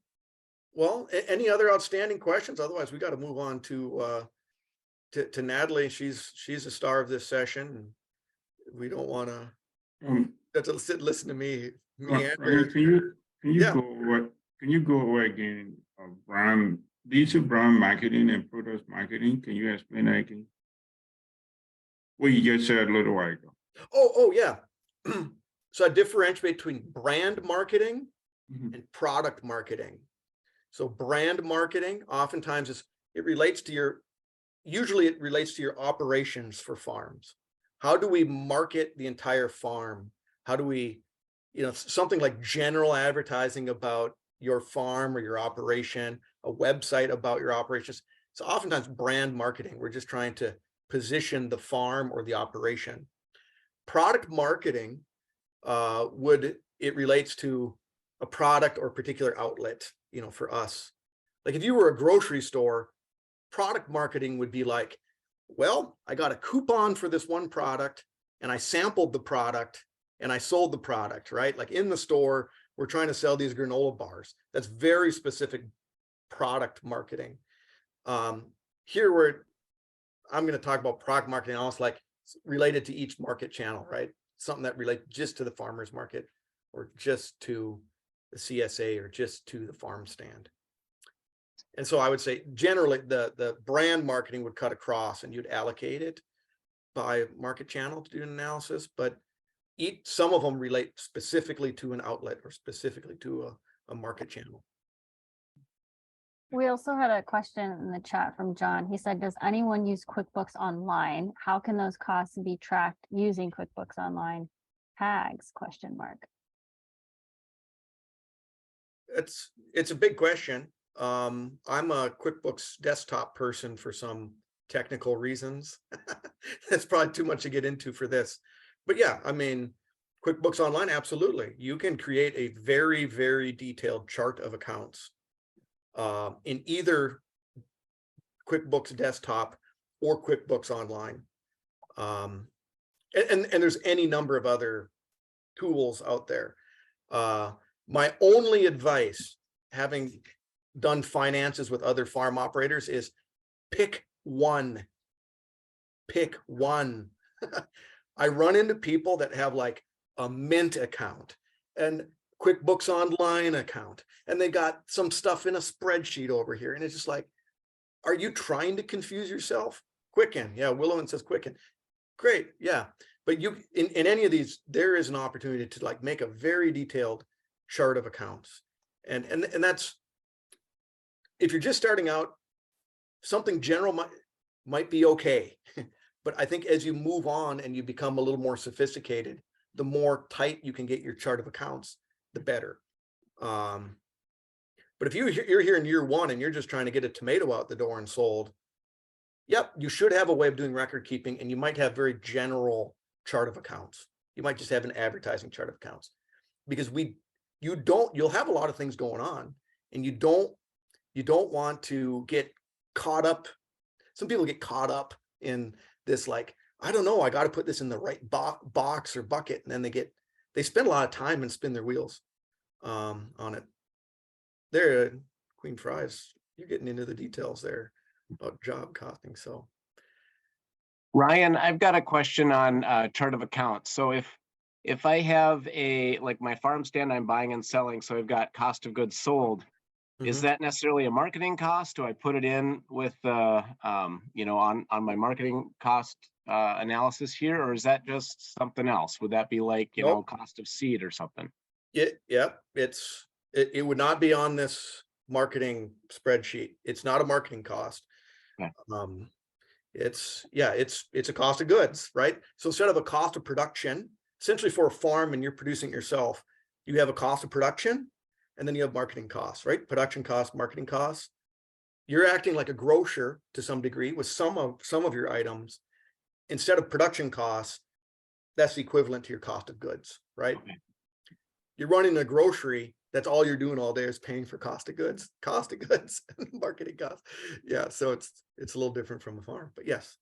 Well, any other outstanding questions? Otherwise, we got to move on to Natalie. She's the star of this session, and we don't want to sit listen to me. Ryan, can you go over again brand? These are brand marketing and product marketing. Can you explain that again? What you just said a little while ago. Oh yeah. So I differentiate between brand marketing and product marketing. So brand marketing oftentimes usually it relates to your operations for farms. How do we market the entire farm? How do we, something like general advertising about your farm or your operation, a website about your operations. So oftentimes brand marketing, we're just trying to position the farm or the operation. Product marketing it relates to a product or particular outlet, for us. Like if you were a grocery store, product marketing would be like, well, I got a coupon for this one product and I sampled the product and I sold the product, right? Like in the store, we're trying to sell these granola bars. That's very specific product marketing. Here where I'm going to talk about product marketing, almost like related to each market channel, right? Something that relates just to the farmer's market or just to the CSA or just to the farm stand. And so I would say generally the brand marketing would cut across and you'd allocate it by market channel to do an analysis, but some of them relate specifically to an outlet or specifically to a market channel. We also had a question in the chat from John. He said, does anyone use QuickBooks Online? How can those costs be tracked using QuickBooks Online tags? ? It's a big question. I'm a QuickBooks desktop person for some technical reasons. That's probably too much to get into for this. But yeah, I mean, QuickBooks Online, absolutely. You can create a very, very detailed chart of accounts in either QuickBooks Desktop or QuickBooks Online. And there's any number of other tools out there. My only advice, having done finances with other farm operators, is pick one. Pick one. I run into people that have like a Mint account and QuickBooks Online account, and they got some stuff in a spreadsheet over here. And it's just like, are you trying to confuse yourself? Quicken. Yeah, Willowman says Quicken. Great. Yeah. But you in any of these, there is an opportunity to like make a very detailed chart of accounts. And that's, if you're just starting out, something general might be okay. But I think as you move on and you become a little more sophisticated, the more tight you can get your chart of accounts, the better. But if you're here in year one and you're just trying to get a tomato out the door and sold, yep, you should have a way of doing record keeping, and you might have very general chart of accounts. You might just have an advertising chart of accounts, because you'll have a lot of things going on, and you don't want to get caught up. Some people get caught up in this, like, I don't know, I got to put this in the right box or bucket. And then they spend a lot of time and spin their wheels on it. There, Queen Fries, you're getting into the details there about job costing. So Ryan, I've got a question on chart of accounts. So if I have like my farm stand I'm buying and selling, so I've got cost of goods sold, is that necessarily a marketing cost? Do I put it in with on my marketing cost analysis here, or is that just something else? Would that be like, Nope. cost of seed or something? It would not be on this marketing spreadsheet. It's not a marketing cost. Okay. It's a cost of goods, right? So instead of a cost of production, essentially for a farm and you're producing it yourself, you have a cost of production, and then you have marketing costs, right? Production costs, marketing costs. You're acting like a grocer to some degree with some of your items. Instead of production costs, that's the equivalent to your cost of goods, right? Okay. You're running a grocery, that's all you're doing all day is paying for cost of goods, marketing costs. Yeah, so it's a little different from a farm, but yes.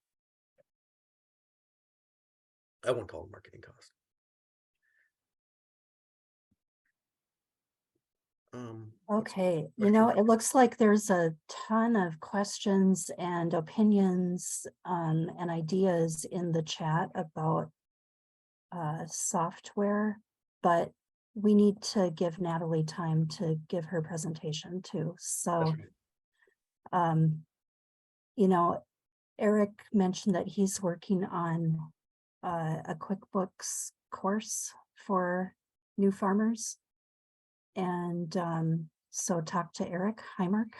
I won't call it marketing cost. Okay, it looks like there's a ton of questions and opinions and ideas in the chat about software, but we need to give Natalie time to give her presentation too. So, Eric mentioned that he's working on a QuickBooks course for new farmers. And so talk to Eric Heimark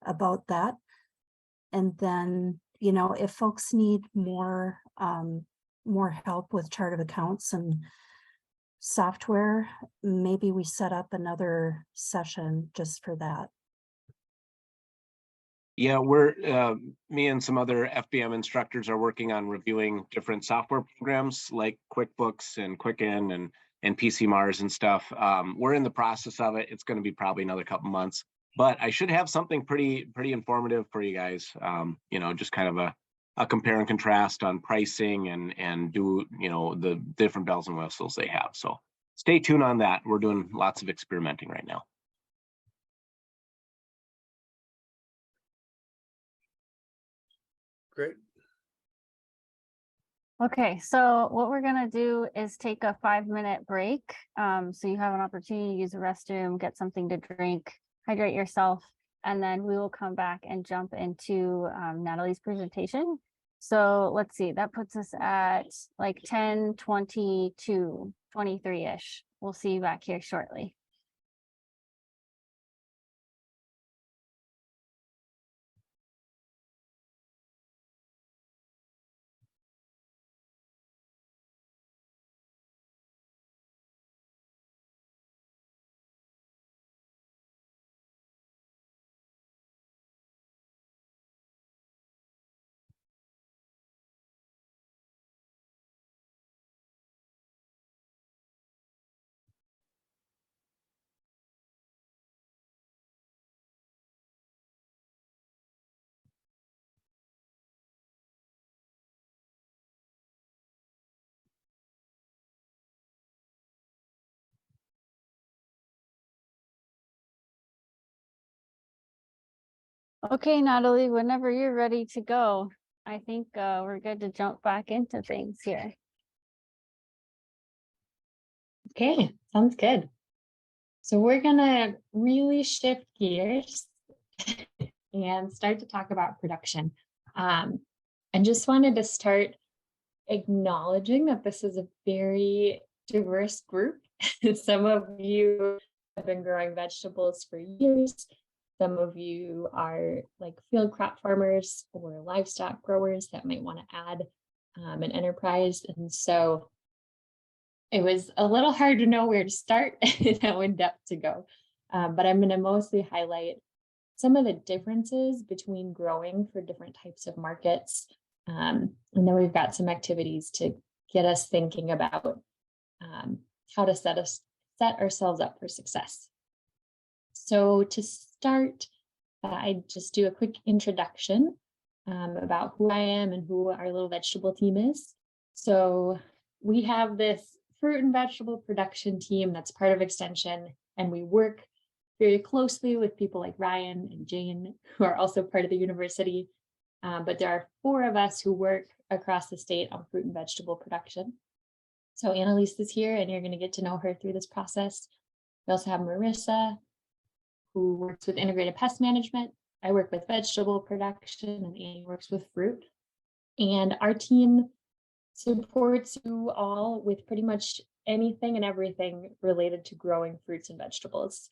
about that. And then, if folks need more help with chart of accounts and software, maybe we set up another session just for that. Yeah, we're me and some other FBM instructors are working on reviewing different software programs like QuickBooks and Quicken and PC Mars and stuff. We're in the process of it. It's going to be probably another couple months, but I should have something pretty informative for you guys. Just kind of a compare and contrast on pricing and do the different bells and whistles they have. So stay tuned on that. We're doing lots of experimenting right now. Great. Okay, so what we're gonna do is take a 5-minute break. So you have an opportunity to use the restroom, get something to drink, hydrate yourself, and then we will come back and jump into Natalie's presentation. So let's see, that puts us at like 10:22, 23-ish. We'll see you back here shortly. Okay, Natalie, whenever you're ready to go, I think we're good to jump back into things here. Okay, sounds good. So we're gonna really shift gears and start to talk about production. And just wanted to start acknowledging that this is a very diverse group. Some of you have been growing vegetables for years. Some of you are like field crop farmers or livestock growers that might want to add an enterprise. And so it was a little hard to know where to start and how in depth to go. But I'm going to mostly highlight some of the differences between growing for different types of markets. And then we've got some activities to get us thinking about how to set ourselves up for success. So to start, I just do a quick introduction about who I am and who our little vegetable team is. So we have this fruit and vegetable production team that's part of Extension, and we work very closely with people like Ryan and Jane, who are also part of the university. But there are 4 of us who work across the state on fruit and vegetable production. So Annalise is here, and you're going to get to know her through this process. We also have Marissa, who works with integrated pest management. I work with vegetable production, and Annie works with fruit. And our team supports you all with pretty much anything and everything related to growing fruits and vegetables.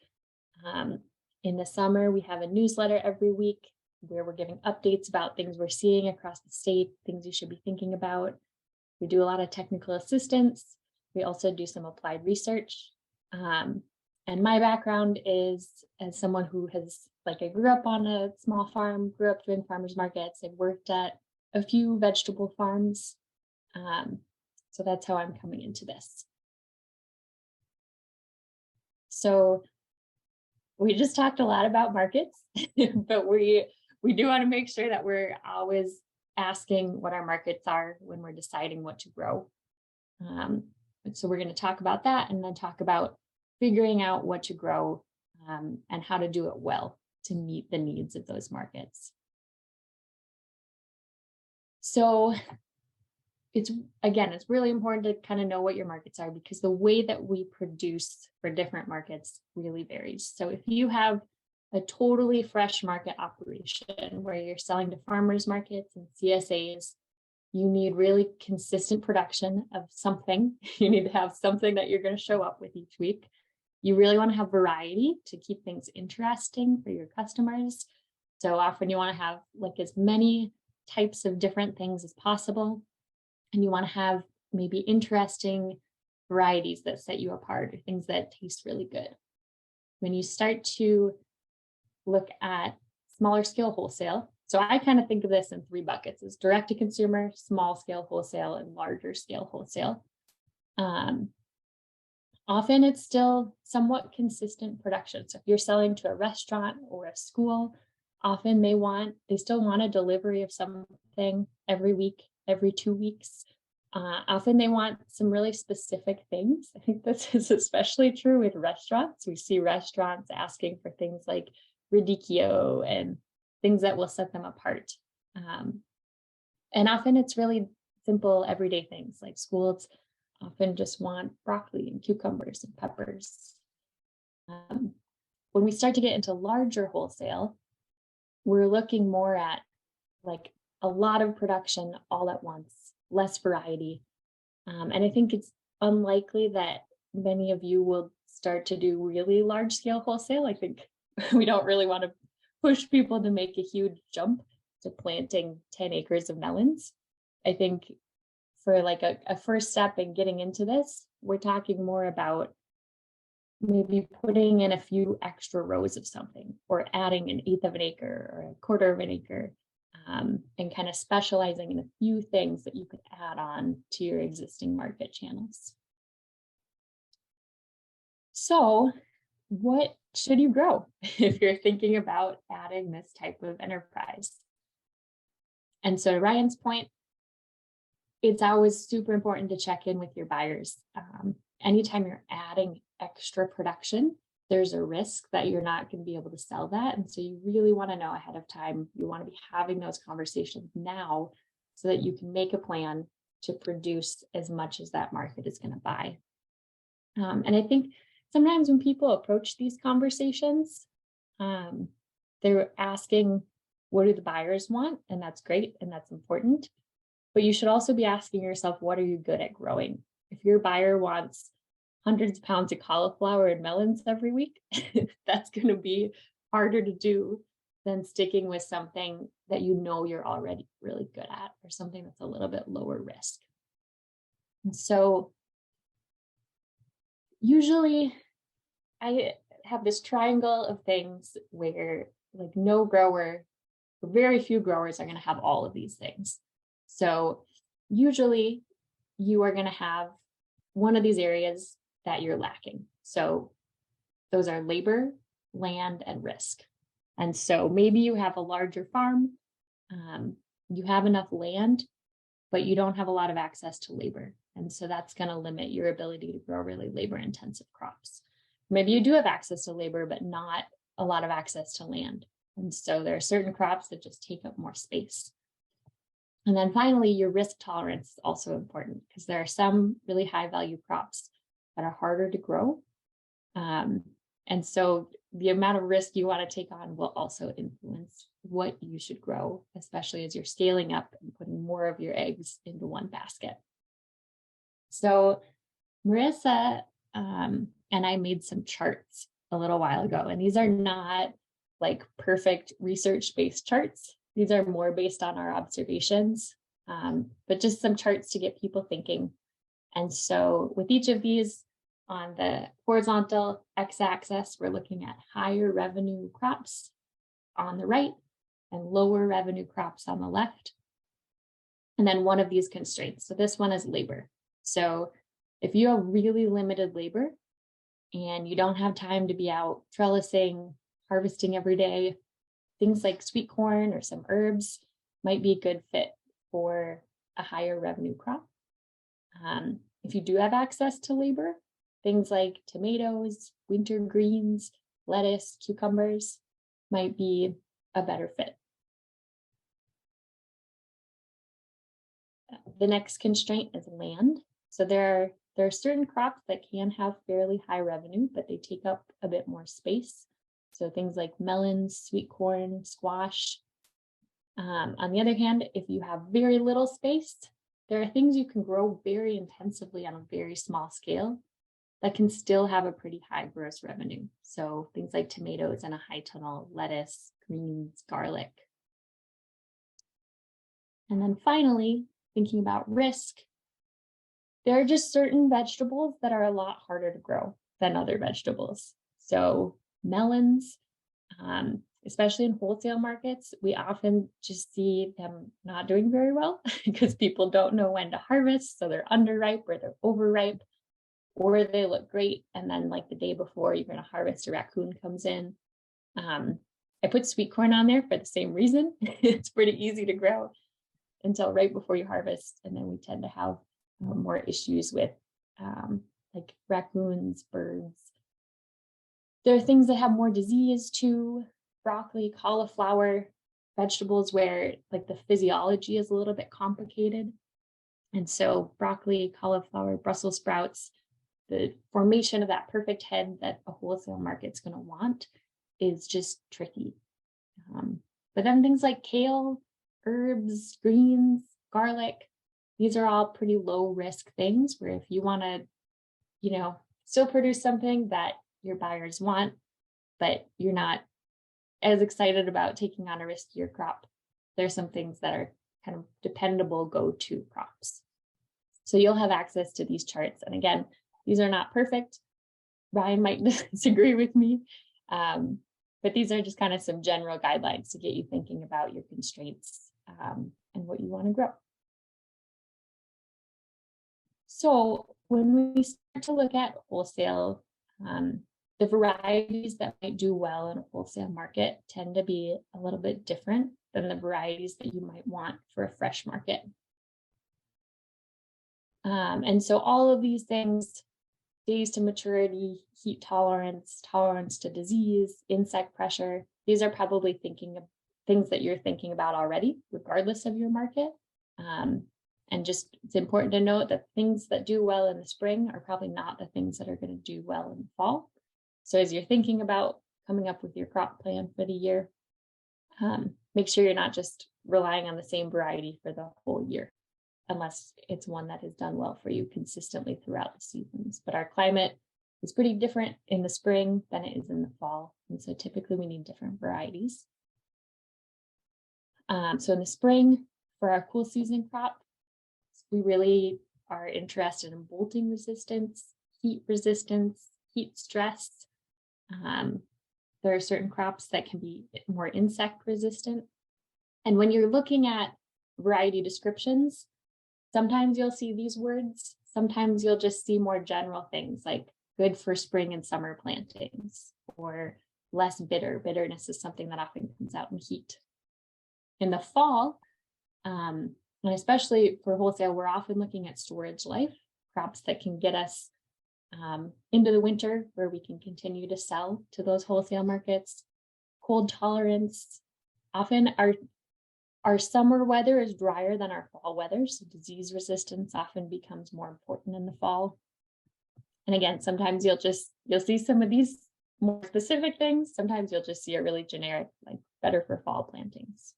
In the summer, we have a newsletter every week where we're giving updates about things we're seeing across the state, things you should be thinking about. We do a lot of technical assistance. We also do some applied research. And my background is as someone who has, I grew up on a small farm, grew up doing farmers markets. I've worked at a few vegetable farms. So that's how I'm coming into this. So we just talked a lot about markets, but we do want to make sure that we're always asking what our markets are when we're deciding what to grow. So we're going to talk about that, and then talk about figuring out what to grow and how to do it well to meet the needs of those markets. So it's really important to kind of know what your markets are, because the way that we produce for different markets really varies. So if you have a totally fresh market operation where you're selling to farmers markets and CSAs, you need really consistent production of something. You need to have something that you're going to show up with each week. You really want to have variety to keep things interesting for your customers. So often you want to have as many types of different things as possible. And you want to have maybe interesting varieties that set you apart, or things that taste really good. When you start to look at smaller scale wholesale, so I kind of think of this in 3 buckets: as direct to consumer, small scale wholesale, and larger scale wholesale. Often it's still somewhat consistent production. So if you're selling to a restaurant or a school, often they still want a delivery of something every week, every 2 weeks. Often they want some really specific things. I think this is especially true with restaurants. We see restaurants asking for things like radicchio and things that will set them apart. And often it's really simple everyday things. Like schools often just want broccoli and cucumbers and peppers. When we start to get into larger wholesale, we're looking more at a lot of production all at once, less variety. And I think it's unlikely that many of you will start to do really large scale wholesale. I think we don't really want to push people to make a huge jump to planting 10 acres of melons. I think for a first step in getting into this, we're talking more about maybe putting in a few extra rows of something, or adding an 1/8 of an acre or a 1/4 of an acre, and kind of specializing in a few things that you could add on to your existing market channels. So what should you grow if you're thinking about adding this type of enterprise? And so to Ryan's point, it's always super important to check in with your buyers. Anytime you're adding extra production, there's a risk that you're not going to be able to sell that. And so you really want to know ahead of time. You want to be having those conversations now so that you can make a plan to produce as much as that market is going to buy. And I think sometimes when people approach these conversations, they're asking, what do the buyers want? And that's great. And that's important. But you should also be asking yourself, what are you good at growing? If your buyer wants hundreds of pounds of cauliflower and melons every week, that's going to be harder to do than sticking with something that you know you're already really good at, or something that's a little bit lower risk. And so usually I have this triangle of things where no grower, or very few growers, are going to have all of these things. So usually you are going to have one of these areas that you're lacking. So those are labor, land, and risk. And so maybe you have a larger farm, you have enough land, but you don't have a lot of access to labor. And so that's going to limit your ability to grow really labor intensive crops. Maybe you do have access to labor, but not a lot of access to land. And so there are certain crops that just take up more space. And then finally, your risk tolerance is also important because there are some really high value crops that are harder to grow. And so the amount of risk you want to take on will also influence what you should grow, especially as you're scaling up and putting more of your eggs into one basket. So Marissa and I made some charts a little while ago, and these are not like perfect research-based charts. These are more based on our observations, but just some charts to get people thinking. And so with each of these, on the horizontal x-axis, we're looking at higher revenue crops on the right and lower revenue crops on the left. And then one of these constraints. So this one is labor. So if you have really limited labor and you don't have time to be out trellising, harvesting every day, things like sweet corn or some herbs might be a good fit for a higher revenue crop. If you do have access to labor, things like tomatoes, winter greens, lettuce, cucumbers might be a better fit. The next constraint is land. So there are certain crops that can have fairly high revenue, but they take up a bit more space. So things like melons, sweet corn, squash. On the other hand, if you have very little space, there are things you can grow very intensively on a very small scale that can still have a pretty high gross revenue. So things like tomatoes and a high tunnel, lettuce, greens, garlic. And then finally, thinking about risk, there are just certain vegetables that are a lot harder to grow than other vegetables. So melons, especially in wholesale markets, we often just see them not doing very well because people don't know when to harvest. So they're underripe or they're overripe, or they look great. And then like the day before you're going to harvest, a raccoon comes in. I put sweet corn on there for the same reason. It's pretty easy to grow until right before you harvest. And then we tend to have more issues with like raccoons, birds. There are things that have more disease too, broccoli, cauliflower, vegetables where like the physiology is a little bit complicated. And so broccoli, cauliflower, Brussels sprouts, the formation of that perfect head that a wholesale market's going to want is just tricky. But then things like kale, herbs, greens, garlic, these are all pretty low risk things where if you want to, still produce something that your buyers want, but you're not as excited about taking on a riskier crop, there's some things that are kind of dependable go-to crops. So you'll have access to these charts. And again, these are not perfect. Ryan might disagree with me, but these are just kind of some general guidelines to get you thinking about your constraints and what you want to grow. So when we start to look at wholesale, the varieties that might do well in a wholesale market tend to be a little bit different than the varieties that you might want for a fresh market. And so all of these things, days to maturity, heat tolerance, tolerance to disease, insect pressure, these are probably things that you're thinking about already, regardless of your market. And just it's important to note that things that do well in the spring are probably not the things that are going to do well in the fall. So as you're thinking about coming up with your crop plan for the year, make sure you're not just relying on the same variety for the whole year, unless it's one that has done well for you consistently throughout the seasons. But our climate is pretty different in the spring than it is in the fall. And so typically we need different varieties. So in the spring, for our cool season crop, we really are interested in bolting resistance, heat stress. There are certain crops that can be more insect resistant. And when you're looking at variety descriptions, sometimes you'll see these words. sometimes you'll just see more general things like good for spring and summer plantings, or less bitter. Bitterness is something that often comes out in heat. In the fall, and especially for wholesale, we're often looking at storage life, crops that can get us into the winter where we can continue to sell to those wholesale markets. Cold tolerance. Often our summer weather is drier than our fall weather, so disease resistance often becomes more important in the fall. And again, sometimes you'll see some of these more specific things. Sometimes you'll just see a really generic, like better for fall plantings.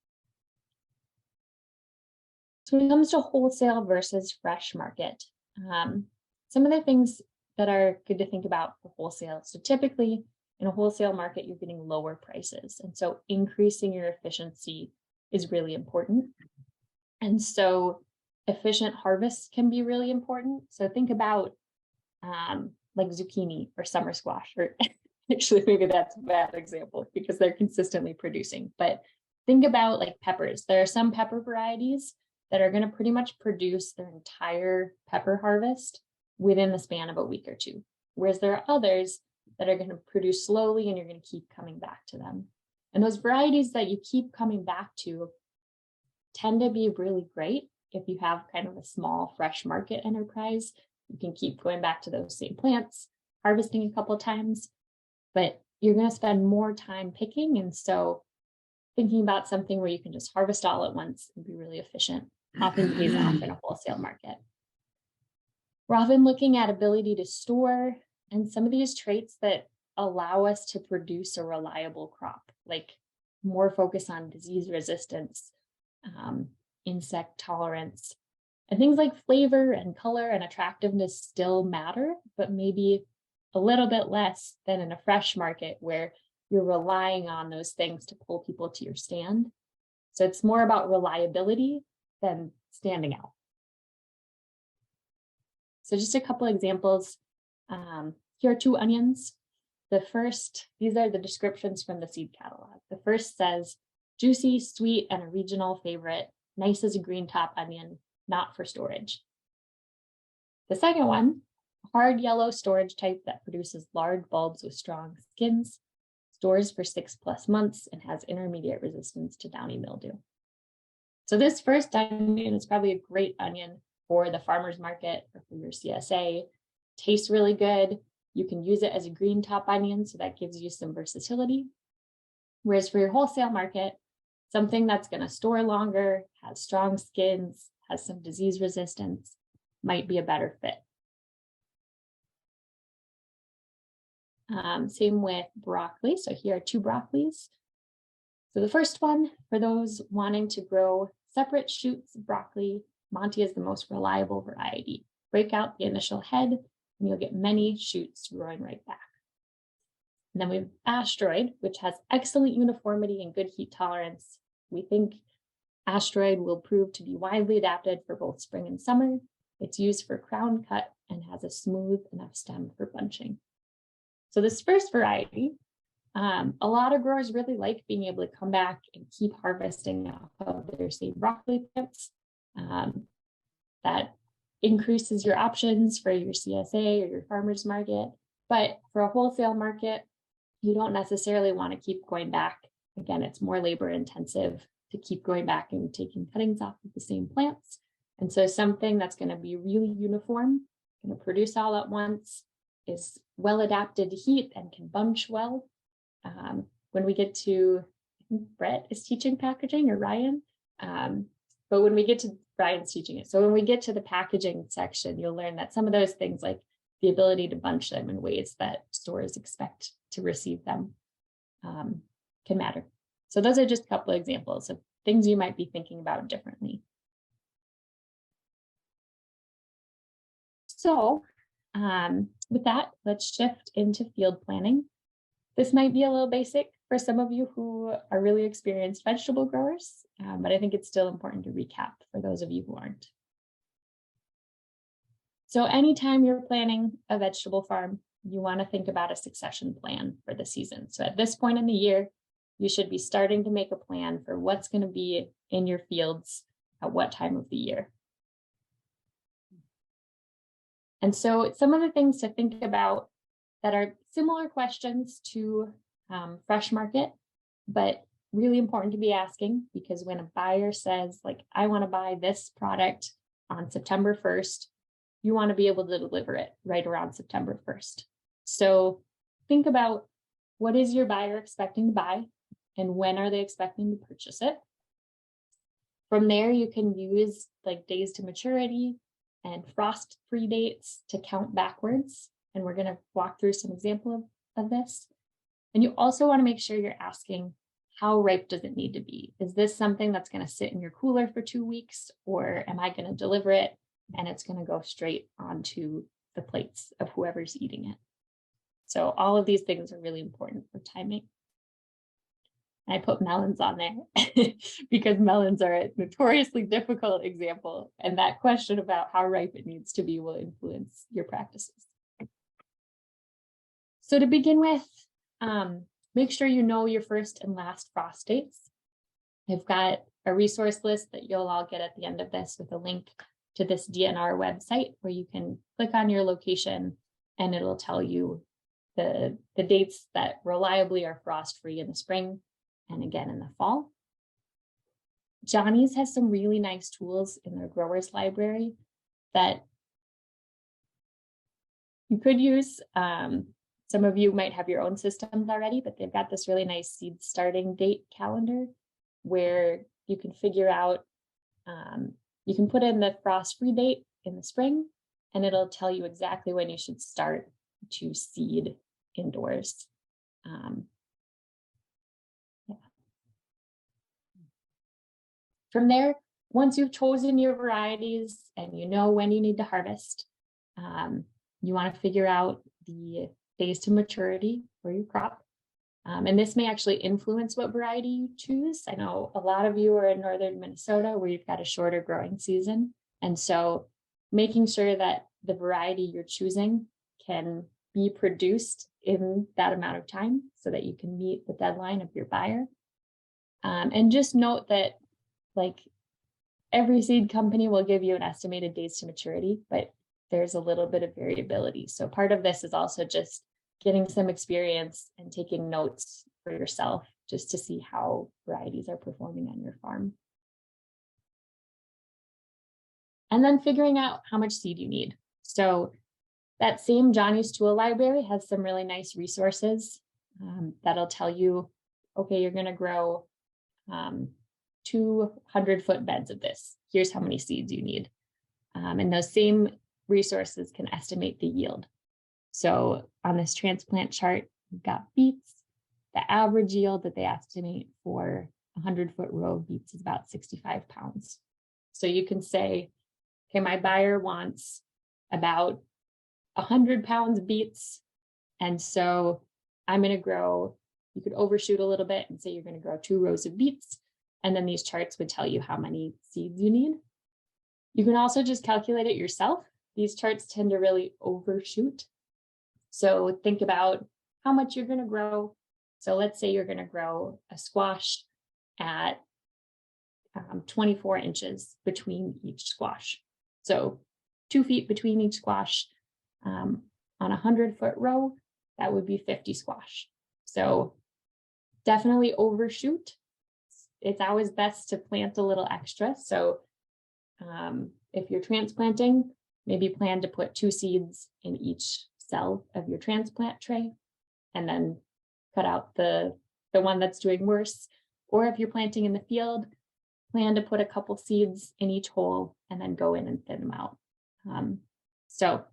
So when it comes to wholesale versus fresh market, some of the things that are good to think about for wholesale. So typically in a wholesale market, you're getting lower prices. And so increasing your efficiency is really important. And so efficient harvest can be really important. So think about like zucchini or summer squash, or actually maybe that's a bad example because they're consistently producing. But think about like peppers. There are some pepper varieties that are going to pretty much produce their entire pepper harvest within the span of a week or two. Whereas there are others that are going to produce slowly and you're going to keep coming back to them. And those varieties that you keep coming back to tend to be really great if you have kind of a small fresh market enterprise. You can keep going back to those same plants, harvesting a couple of times, but you're going to spend more time picking. And so thinking about something where you can just harvest all at once and be really efficient often pays off in a wholesale market. We're often looking at ability to store and some of these traits that allow us to produce a reliable crop, like more focus on disease resistance, insect tolerance, and things like flavor and color and attractiveness still matter, but maybe a little bit less than in a fresh market where you're relying on those things to pull people to your stand. So it's more about reliability than standing out. So just a couple examples. Here are 2 onions. The first, these are the descriptions from the seed catalog. The first says, juicy, sweet, and a regional favorite, nice as a green top onion, not for storage. The second one, hard yellow storage type that produces large bulbs with strong skins, stores for 6+ months, and has intermediate resistance to downy mildew. So this first onion is probably a great onion for the farmer's market or for your CSA. Tastes really good. You can use it as a green top onion, so that gives you some versatility. Whereas for your wholesale market, something that's going to store longer, has strong skins, has some disease resistance, might be a better fit. Same with broccoli. So here are 2 broccolis. So the first one, for those wanting to grow separate shoots of broccoli, Monty is the most reliable variety. Break out the initial head and you'll get many shoots growing right back. And then we have Asteroid, which has excellent uniformity and good heat tolerance. We think Asteroid will prove to be widely adapted for both spring and summer. It's used for crown cut and has a smooth enough stem for bunching. So this first variety, a lot of growers really like being able to come back and keep harvesting off of their say broccoli plants. That increases your options for your CSA or your farmer's market. But for a wholesale market, you don't necessarily want to keep going back. Again, it's more labor intensive to keep going back and taking cuttings off of the same plants. And so something that's going to be really uniform, going to produce all at once, is well adapted to heat and can bunch well. When we get to, I think Brett is teaching packaging, or Ryan, but when we get to, Ryan's teaching it. So when we get to the packaging section, you'll learn that some of those things, like the ability to bunch them in ways that stores expect to receive them, can matter. So those are just a couple of examples of things you might be thinking about differently. So with that, let's shift into field planning. This might be a little basic for some of you who are really experienced vegetable growers, but I think it's still important to recap for those of you who aren't. So anytime you're planning a vegetable farm, you want to think about a succession plan for the season. So at this point in the year, you should be starting to make a plan for what's going to be in your fields at what time of the year. And so some of the things to think about that are similar questions to fresh market, but really important to be asking, because when a buyer says, like, I want to buy this product on September 1st, you want to be able to deliver it right around September 1st. So think about, what is your buyer expecting to buy and when are they expecting to purchase it? From there, you can use like days to maturity and frost free dates to count backwards. And we're going to walk through some example of this. And you also want to make sure you're asking, how ripe does it need to be? Is this something that's going to sit in your cooler for 2 weeks, or am I going to deliver it and it's going to go straight onto the plates of whoever's eating it? So all of these things are really important for timing. I put melons on there because melons are a notoriously difficult example. And that question about how ripe it needs to be will influence your practices. So to begin with, make sure you know your first and last frost dates. I've got a resource list that you'll all get at the end of this with a link to this DNR website where you can click on your location and it'll tell you the dates that reliably are frost-free in the spring and again in the fall. Johnny's has some really nice tools in their growers library that you could use. Some of you might have your own systems already, but they've got this really nice seed starting date calendar where you can figure out, you can put in the frost-free date in the spring and it'll tell you exactly when you should start to seed indoors. From there, once you've chosen your varieties and you know when you need to harvest, you want to figure out the days to maturity for your crop. And this may actually influence what variety you choose. I know a lot of you are in northern Minnesota where you've got a shorter growing season. And so making sure that the variety you're choosing can be produced in that amount of time so that you can meet the deadline of your buyer. And just note that, like, every seed company will give you an estimated days to maturity, but there's a little bit of variability. So part of this is also just getting some experience and taking notes for yourself just to see how varieties are performing on your farm. And then figuring out how much seed you need. So that same Johnny's Tool Library has some really nice resources that'll tell you, okay, you're going to grow 200-foot beds of this. Here's how many seeds you need. And those same resources can estimate the yield. So on this transplant chart, we've got beets. The average yield that they estimate for a 100-foot row of beets is about 65 pounds. So you can say, okay, my buyer wants about 100 pounds of beets. And so I'm going to grow, you could overshoot a little bit and say you're going to grow 2 rows of beets. And then these charts would tell you how many seeds you need. You can also just calculate it yourself. These charts tend to really overshoot. So think about how much you're going to grow. So let's say you're going to grow a squash at 24 inches between each squash. So 2 feet between each squash. On a 100-foot row, that would be 50 squash. So definitely overshoot. It's always best to plant a little extra. So if you're transplanting, maybe plan to put 2 seeds in each cell of your transplant tray and then cut out the one that's doing worse. Or if you're planting in the field, plan to put a couple seeds in each hole and then go in and thin them out. So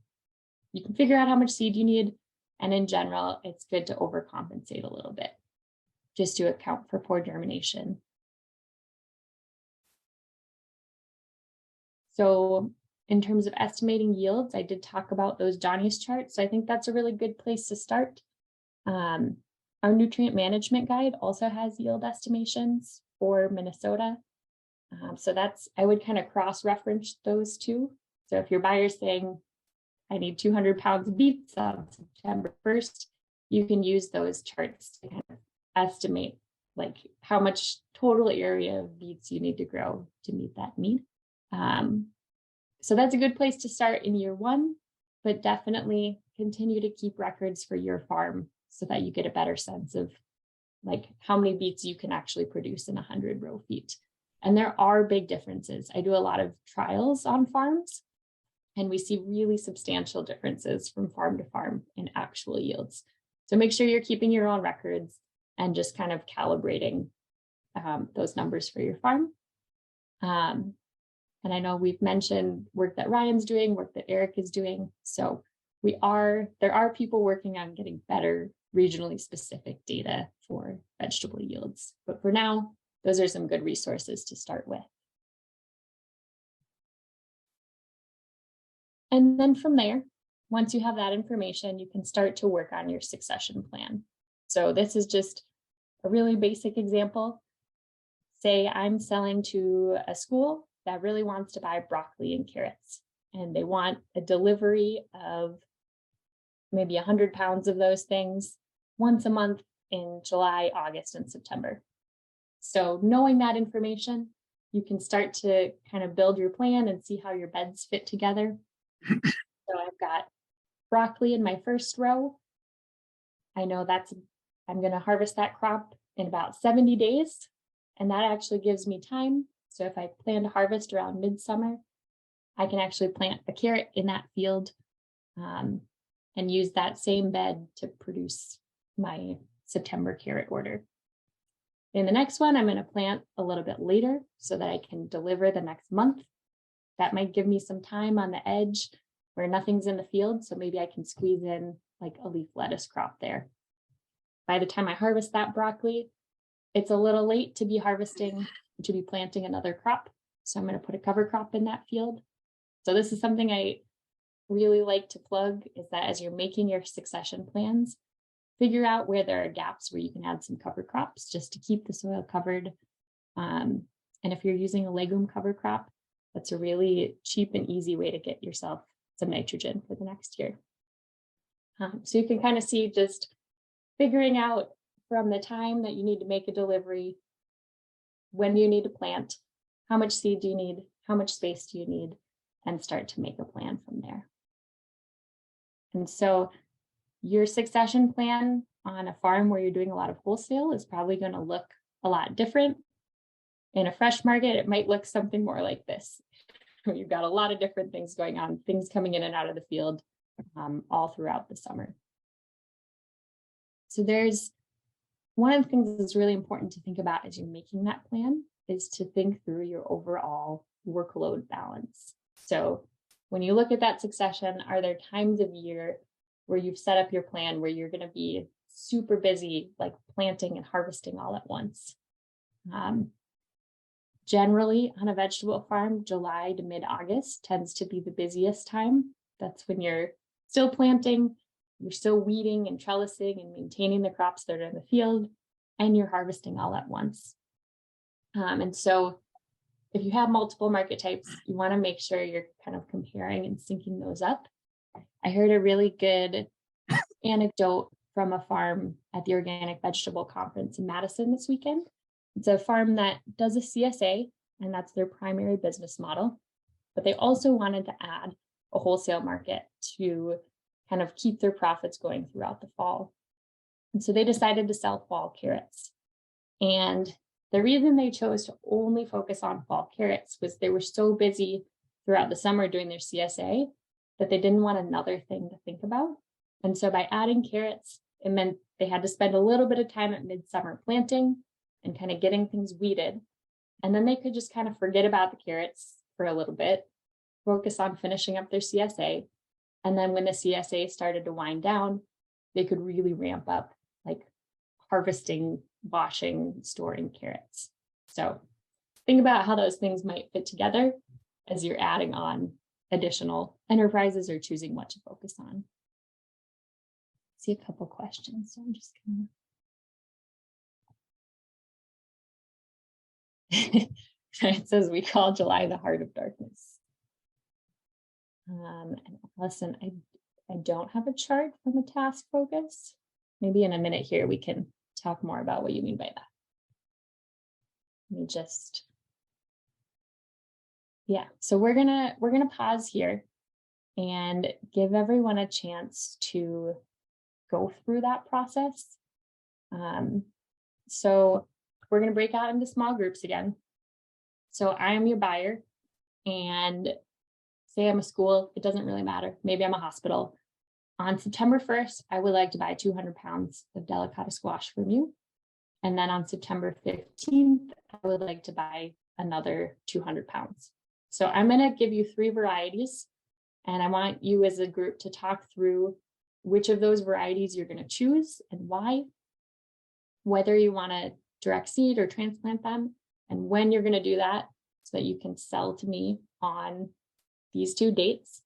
you can figure out how much seed you need. And in general, it's good to overcompensate a little bit just to account for poor germination. So in terms of estimating yields, I did talk about those Johnny's charts. So I think that's a really good place to start. Our nutrient management guide also has yield estimations for Minnesota. So I would kind of cross-reference those two. So if your buyer's saying, I need 200 pounds of beets on September 1st, you can use those charts to kind of estimate like how much total area of beets you need to grow to meet that need. So that's a good place to start in year 1. but definitely continue to keep records for your farm so that you get a better sense of like how many beets you can actually produce in 100 row feet. And there are big differences. I do a lot of trials on farms, and we see really substantial differences from farm to farm in actual yields. So make sure you're keeping your own records and just kind of calibrating those numbers for your farm. And I know we've mentioned work that Ryan's doing, work that Eric is doing. So there are people working on getting better regionally specific data for vegetable yields. But for now, those are some good resources to start with. And then from there, once you have that information, you can start to work on your succession plan. So this is just a really basic example. Say I'm selling to a school that really wants to buy broccoli and carrots, and they want a delivery of maybe 100 pounds of those things once a month in July, August, and September. So knowing that information, you can start to kind of build your plan and see how your beds fit together. So I've got broccoli in my first row. I know I'm going to harvest that crop in about 70 days. And that actually gives me time. So if I plan to harvest around midsummer, I can actually plant a carrot in that field and use that same bed to produce my September carrot order. In the next one, I'm going to plant a little bit later so that I can deliver the next month. That might give me some time on the edge where nothing's in the field. So maybe I can squeeze in like a leaf lettuce crop there. By the time I harvest that broccoli, it's a little late to be planting another crop. So I'm going to put a cover crop in that field. So this is something I really like to plug, is that as you're making your succession plans, figure out where there are gaps where you can add some cover crops just to keep the soil covered. And if you're using a legume cover crop, that's a really cheap and easy way to get yourself some nitrogen for the next year. So you can kind of see just figuring out from the time that you need to make a delivery, when do you need to plant, how much seed do you need, how much space do you need, and start to make a plan from there. And so your succession plan on a farm where you're doing a lot of wholesale is probably going to look a lot different. In a fresh market, it might look something more like this. You've got a lot of different things going on, things coming in and out of the field all throughout the summer. So there's one of the things that's really important to think about as you're making that plan is to think through your overall workload balance. So when you look at that succession, are there times of year where you've set up your plan where you're going to be super busy, like planting and harvesting all at once? Generally, on a vegetable farm, July to mid-August tends to be the busiest time. That's when you're still planting, you're still weeding and trellising and maintaining the crops that are in the field, and you're harvesting all at once. And so if you have multiple market types, you want to make sure you're kind of comparing and syncing those up. I heard a really good anecdote from a farm at the Organic Vegetable Conference in Madison this weekend. It's a farm that does a CSA, and that's their primary business model. But they also wanted to add a wholesale market to kind of keep their profits going throughout the fall. And so they decided to sell fall carrots. And the reason they chose to only focus on fall carrots was they were so busy throughout the summer doing their CSA that they didn't want another thing to think about. And so by adding carrots, it meant they had to spend a little bit of time at midsummer planting and kind of getting things weeded. And then they could just kind of forget about the carrots for a little bit, focus on finishing up their CSA. And then when the CSA started to wind down, they could really ramp up like harvesting, washing, storing carrots. So think about how those things might fit together as you're adding on additional enterprises or choosing what to focus on. I see a couple questions, so I'm just gonna. It says we call July the heart of darkness. And listen, I don't have a chart from a task focus. Maybe in a minute here we can talk more about what you mean by that. Let me just, yeah. So we're gonna pause here, and give everyone a chance to go through that process. So we're going to break out into small groups again. So I am your buyer, and say I'm a school, it doesn't really matter. Maybe I'm a hospital. On September 1st, I would like to buy 200 pounds of delicata squash from you. And then on September 15th, I would like to buy another 200 pounds. So I'm going to give you 3 varieties, and I want you as a group to talk through which of those varieties you're going to choose and why, whether you want to direct seed or transplant them, and when you're going to do that so that you can sell to me on these 2 dates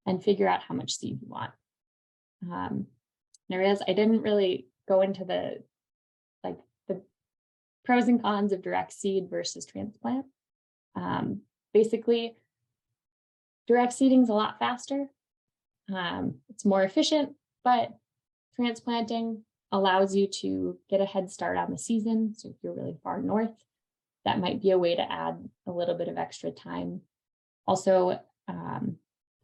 and figure out how much seed you want. I didn't really go into the pros and cons of direct seed versus transplant. Basically, direct seeding is a lot faster. It's more efficient, but transplanting allows you to get a head start on the season. So if you're really far north, that might be a way to add a little bit of extra time. Also,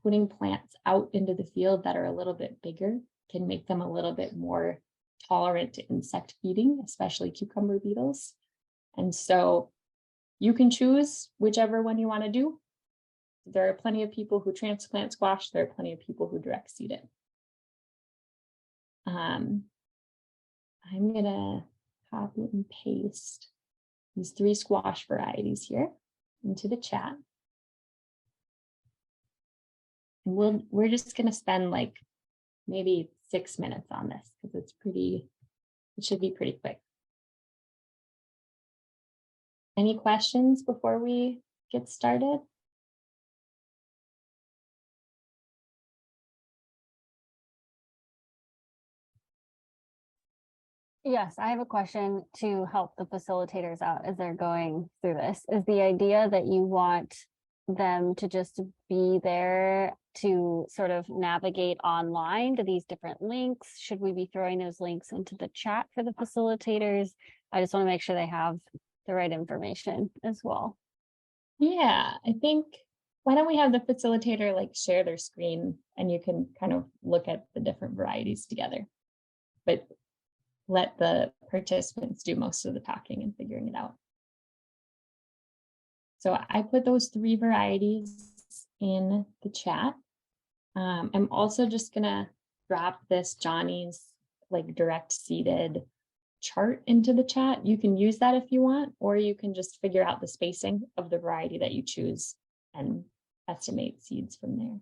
putting plants out into the field that are a little bit bigger can make them a little bit more tolerant to insect feeding, especially cucumber beetles. And so you can choose whichever one you want to do. There are plenty of people who transplant squash. There are plenty of people who direct seed it. I'm going to copy and paste these 3 squash varieties here into the chat. And we're just going to spend like maybe 6 minutes on this because it should be pretty quick. Any questions before we get started? Yes, I have a question to help the facilitators out as they're going through this. Is the idea that you want them to just be there to sort of navigate online to these different links? Should we be throwing those links into the chat for the facilitators? I just want to make sure they have the right information as well. Yeah, I think, why don't we have the facilitator like share their screen and you can kind of look at the different varieties together, but let the participants do most of the talking and figuring it out. So I put those 3 varieties in the chat. I'm also just gonna drop this Johnny's like direct seeded chart into the chat. You can use that if you want, or you can just figure out the spacing of the variety that you choose and estimate seeds from there.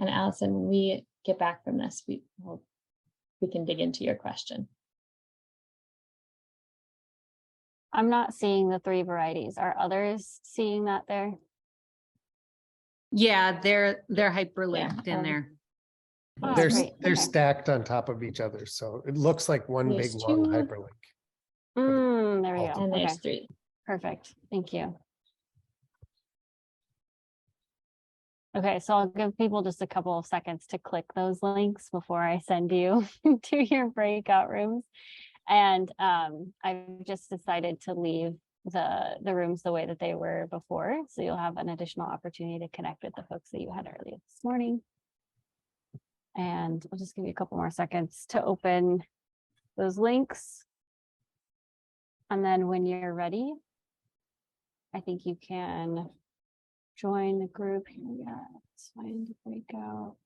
And Allison, when we get back from this, we can dig into your question. I'm not seeing the 3 varieties. Are others seeing that there? Yeah, they're hyperlinked in there. Oh, They're great. they're Okay. stacked on top of each other, so it looks like one big There's long 2. hyperlink. There we go. And Okay, there's 3. perfect. Thank you. Okay, so I'll give people just a couple of seconds to click those links before I send you to your breakout rooms. And I've just decided to leave the rooms the way that they were before. So you'll have an additional opportunity to connect with the folks that you had earlier this morning. And I'll just give you a couple more seconds to open those links. And then when you're ready, I think you can join the group. Here we are. Let's find the breakout.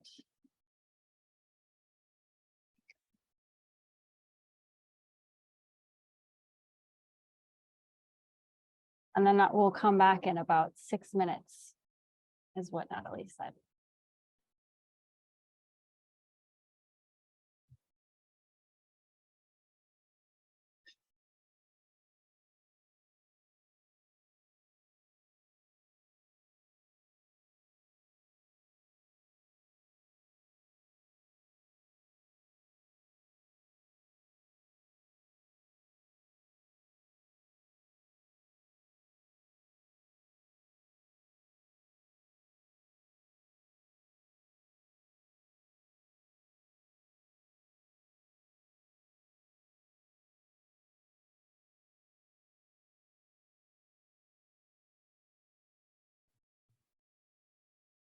And then that will come back in about 6 minutes, is what Natalie said.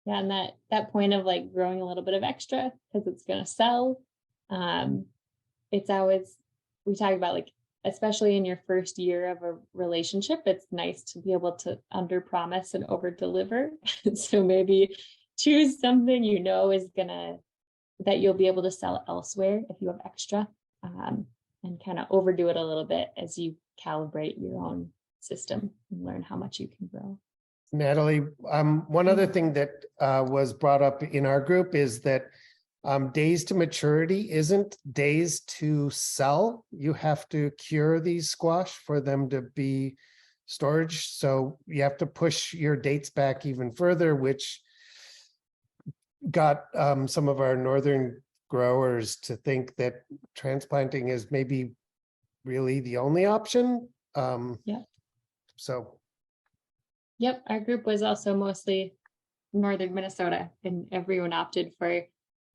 Yeah, and that point of like growing a little bit of extra because it's going to sell. It's always, we talk about like, especially in your first year of a relationship, it's nice to be able to under promise and over deliver. So maybe choose something you know is that you'll be able to sell elsewhere if you have extra, and kind of overdo it a little bit as you calibrate your own system and learn how much you can grow. Natalie, one other thing that was brought up in our group is that days to maturity isn't days to sell. You have to cure these squash for them to be storage. So you have to push your dates back even further, which got some of our northern growers to think that transplanting is maybe really the only option. Yeah. So. Yep, our group was also mostly northern Minnesota, and everyone opted for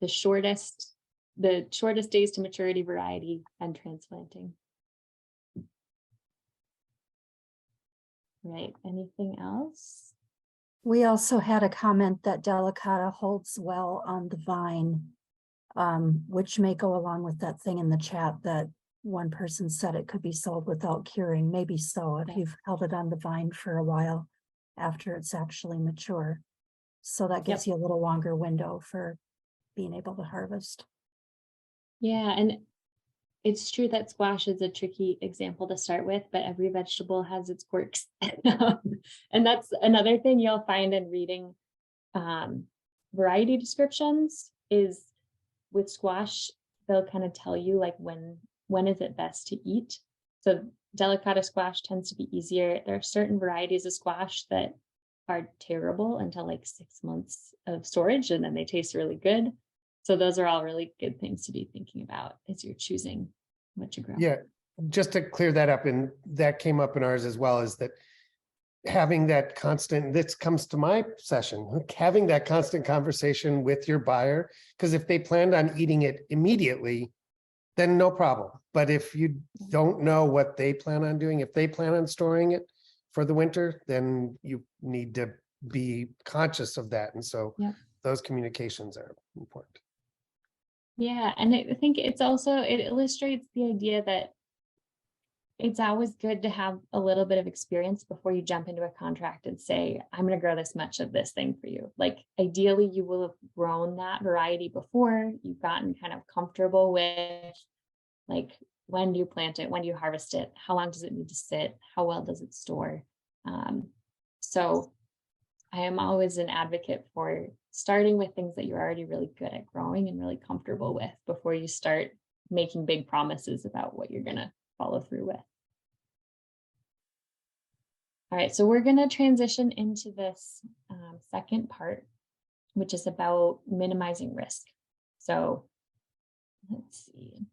the shortest days to maturity variety and transplanting. Right, anything else? We also had a comment that delicata holds well on the vine, which may go along with that thing in the chat that one person said it could be sold without curing. Maybe so, if you've held it on the vine for a while after it's actually mature. So that gives you a little longer window for being able to harvest. Yeah, and it's true that squash is a tricky example to start with, but every vegetable has its quirks. And that's another thing you'll find in reading variety descriptions is with squash, they'll kind of tell you like when is it best to eat. So delicata squash tends to be easier. There are certain varieties of squash that are terrible until like 6 months of storage, and then they taste really good. So those are all really good things to be thinking about as you're choosing what to grow. Yeah, just to clear that up, and that came up in ours as well, is that having that constant, this comes to my session, having that constant conversation with your buyer, because if they planned on eating it immediately, then no problem. But if you don't know what they plan on doing, if they plan on storing it for the winter, then you need to be conscious of that. And so those communications are important. Yeah, and I think it illustrates the idea that it's always good to have a little bit of experience before you jump into a contract and say, I'm going to grow this much of this thing for you. Like ideally, you will have grown that variety before. You've gotten kind of comfortable with like, when do you plant it? When do you harvest it? How long does it need to sit? How well does it store? So I am always an advocate for starting with things that you're already really good at growing and really comfortable with before you start making big promises about what you're going to follow through with. All right, so we're going to transition into this second part, which is about minimizing risk. So let's see.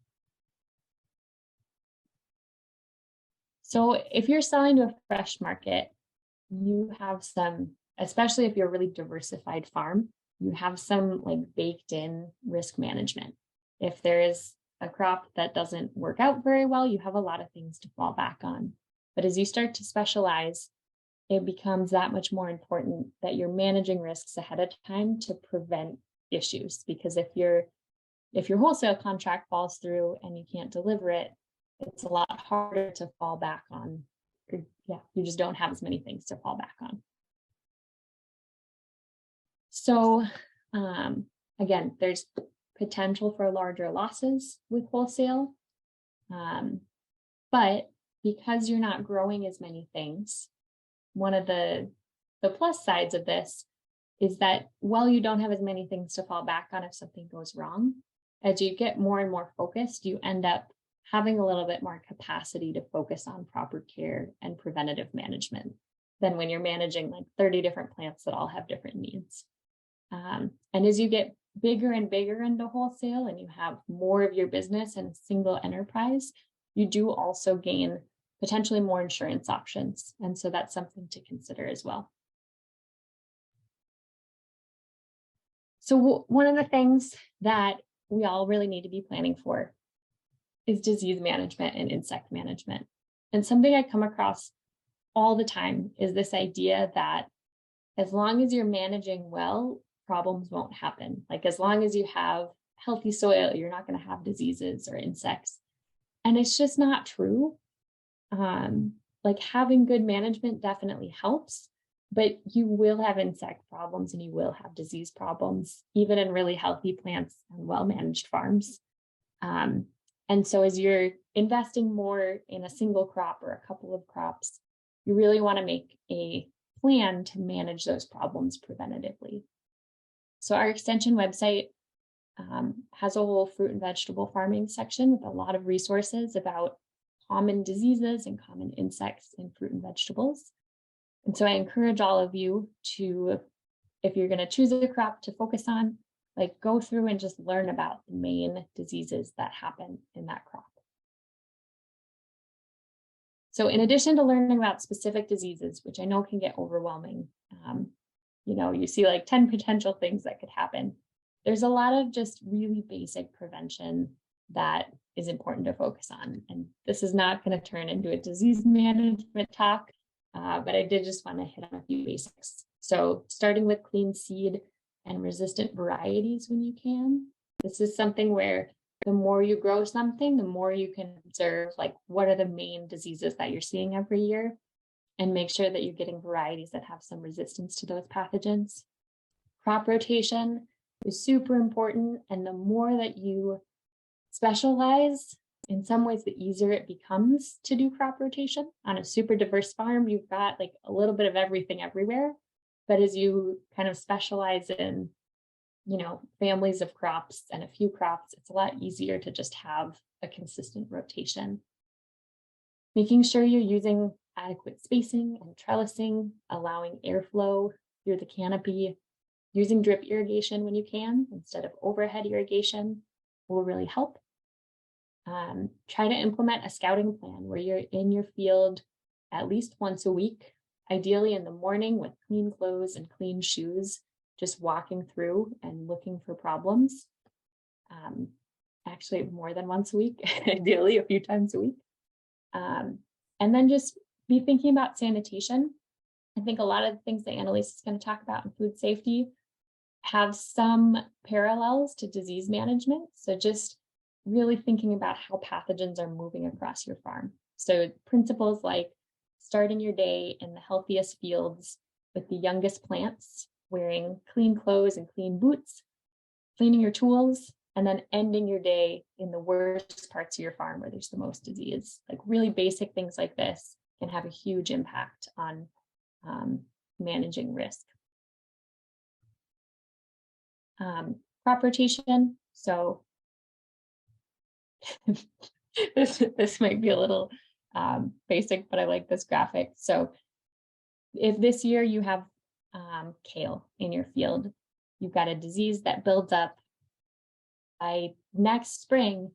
So if you're selling to a fresh market, you have some, especially if you're a really diversified farm, you have some like baked in risk management. If there is a crop that doesn't work out very well, you have a lot of things to fall back on. But as you start to specialize, it becomes that much more important that you're managing risks ahead of time to prevent issues. Because if your wholesale contract falls through and you can't deliver it, it's a lot harder to fall back on. You just don't have as many things to fall back on. So again, there's potential for larger losses with wholesale. But because you're not growing as many things, one of the plus sides of this is that while you don't have as many things to fall back on if something goes wrong, as you get more and more focused, you end up having a little bit more capacity to focus on proper care and preventative management than when you're managing like 30 different plants that all have different needs. And as you get bigger and bigger into wholesale and you have more of your business in a single enterprise, you do also gain potentially more insurance options. And so that's something to consider as well. So one of the things that we all really need to be planning for is disease management and insect management. And something I come across all the time is this idea that as long as you're managing well, problems won't happen. Like as long as you have healthy soil, you're not going to have diseases or insects. And it's just not true. Like having good management definitely helps, but you will have insect problems and you will have disease problems, even in really healthy plants and well-managed farms. And so as you're investing more in a single crop or a couple of crops, you really want to make a plan to manage those problems preventatively. So our extension website has a whole fruit and vegetable farming section with a lot of resources about common diseases and common insects in fruit and vegetables. And so I encourage all of you to, if you're going to choose a crop to focus on, like go through and just learn about the main diseases that happen in that crop. So in addition to learning about specific diseases, which I know can get overwhelming, you know, you see like 10 potential things that could happen. There's a lot of just really basic prevention that is important to focus on. And this is not going to turn into a disease management talk, but I did just want to hit on a few basics. So starting with clean seed and resistant varieties when you can. This is something where the more you grow something, the more you can observe like what are the main diseases that you're seeing every year and make sure that you're getting varieties that have some resistance to those pathogens. Crop rotation is super important. And the more that you specialize, in some ways, the easier it becomes to do crop rotation. On a super diverse farm, you've got like a little bit of everything everywhere. But as you kind of specialize in, you know, families of crops and a few crops, it's a lot easier to just have a consistent rotation. Making sure you're using adequate spacing and trellising, allowing airflow through the canopy, using drip irrigation when you can instead of overhead irrigation will really help. Try to implement a scouting plan where you're in your field at least once a week, ideally in the morning with clean clothes and clean shoes, just walking through and looking for problems. Actually more than once a week, ideally a few times a week. And then just be thinking about sanitation. I think a lot of the things that Annalise is going to talk about in food safety have some parallels to disease management. So just really thinking about how pathogens are moving across your farm. So principles like starting your day in the healthiest fields with the youngest plants, wearing clean clothes and clean boots, cleaning your tools, and then ending your day in the worst parts of your farm where there's the most disease. Like really basic things like this can have a huge impact on managing risk. Crop rotation. So this might be a little basic, but I like this graphic. So if this year you have kale in your field, you've got a disease that builds up. By next spring,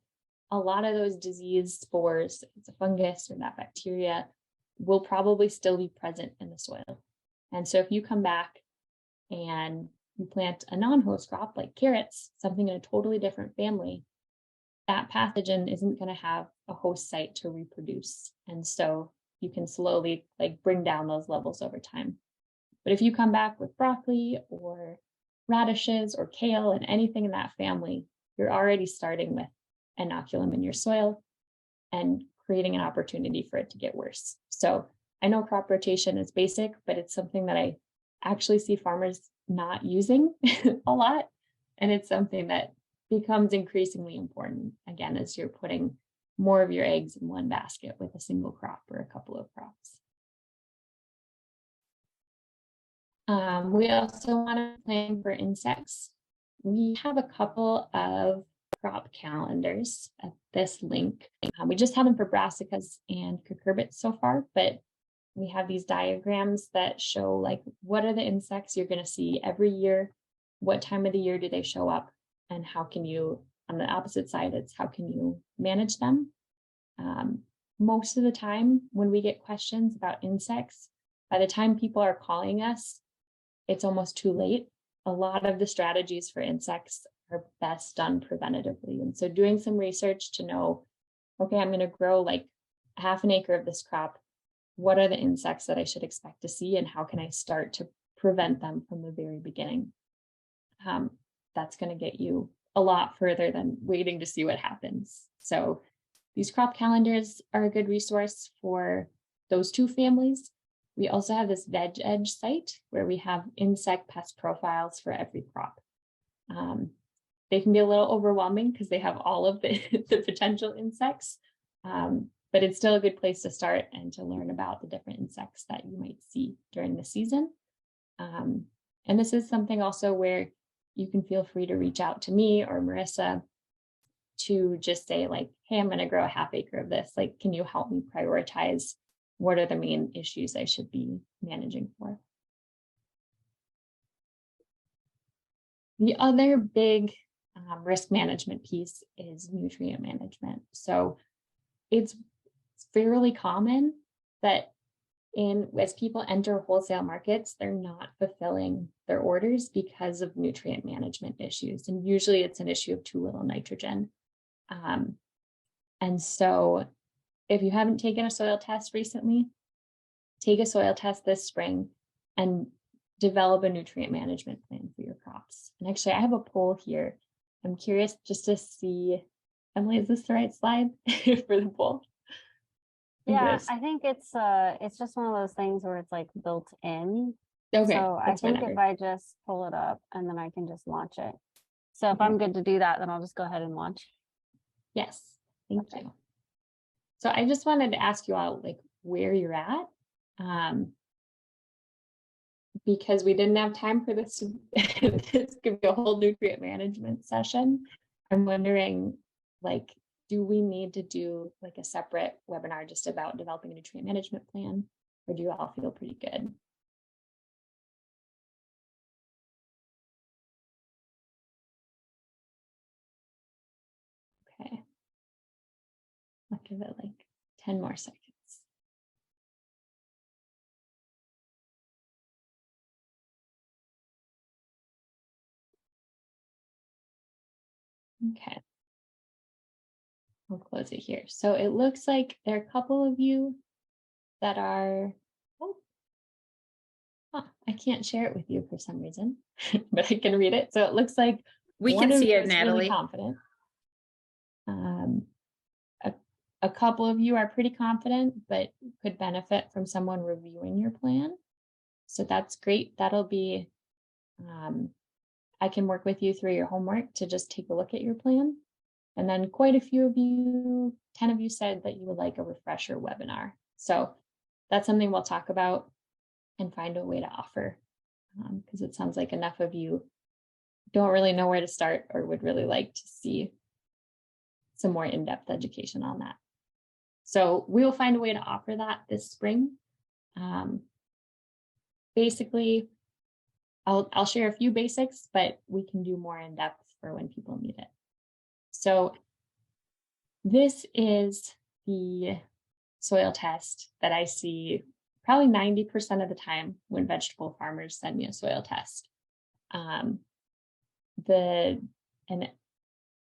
a lot of those disease spores, if it's a fungus or that bacteria, will probably still be present in the soil. And so if you come back and you plant a non-host crop like carrots, something in a totally different family, that pathogen isn't going to have a host site to reproduce. And so you can slowly like bring down those levels over time. But if you come back with broccoli or radishes or kale and anything in that family, you're already starting with inoculum in your soil and creating an opportunity for it to get worse. So I know crop rotation is basic, but it's something that I actually see farmers not using a lot. And it's something that becomes increasingly important, again, as you're putting more of your eggs in one basket with a single crop or a couple of crops. We also want to plan for insects. We have a couple of crop calendars at this link. We just have them for brassicas and cucurbits so far, but we have these diagrams that show like what are the insects you're going to see every year, what time of the year do they show up, and how can you, on the opposite side, it's how can you manage them. Most of the time when we get questions about insects, by the time people are calling us, it's almost too late. A lot of the strategies for insects are best done preventatively. And so doing some research to know, okay, I'm going to grow like half an acre of this crop. What are the insects that I should expect to see and how can I start to prevent them from the very beginning? that's going to get you a lot further than waiting to see what happens. So these crop calendars are a good resource for those two families. We also have this Veg Edge site where we have insect pest profiles for every crop. They can be a little overwhelming because they have all of the, the potential insects, but it's still a good place to start and to learn about the different insects that you might see during the season. And this is something also where you can feel free to reach out to me or Marissa to just say like, hey, I'm going to grow a half acre of this. Like, can you help me prioritize what are the main issues I should be managing for? The other big risk management piece is nutrient management. So it's fairly common that as people enter wholesale markets, they're not fulfilling their orders because of nutrient management issues. And usually it's an issue of too little nitrogen. And so if you haven't taken a soil test recently, take a soil test this spring and develop a nutrient management plan for your crops. And actually, I have a poll here. I'm curious just to see, Emily, is this the right slide for the poll? Yeah, I think it's just one of those things where it's like built in. Okay. So I think if I just pull it up and then I can just launch it. So if I'm good to do that, then I'll just go ahead and launch. Yes, thank you. So I just wanted to ask you all like where you're at. Because we didn't have time for this to this could be a whole nutrient management session. I'm wondering, like, do we need to do like a separate webinar just about developing a nutrient management plan, or do you all feel pretty good? Okay. I'll give it like 10 more seconds. Okay. We'll close it here. So it looks like there are a couple of you that are, I can't share it with you for some reason, but I can read it. So it looks like we can see it, Natalie. Really confident. A couple of you are pretty confident, but could benefit from someone reviewing your plan. So that's great. That'll be, I can work with you through your homework to just take a look at your plan. And then quite a few of you, 10 of you said that you would like a refresher webinar. So that's something we'll talk about and find a way to offer, because it sounds like enough of you don't really know where to start or would really like to see some more in-depth education on that. So we will find a way to offer that this spring. Basically, I'll share a few basics, but we can do more in depth for when people need it. So this is the soil test that I see probably 90% of the time when vegetable farmers send me a soil test. And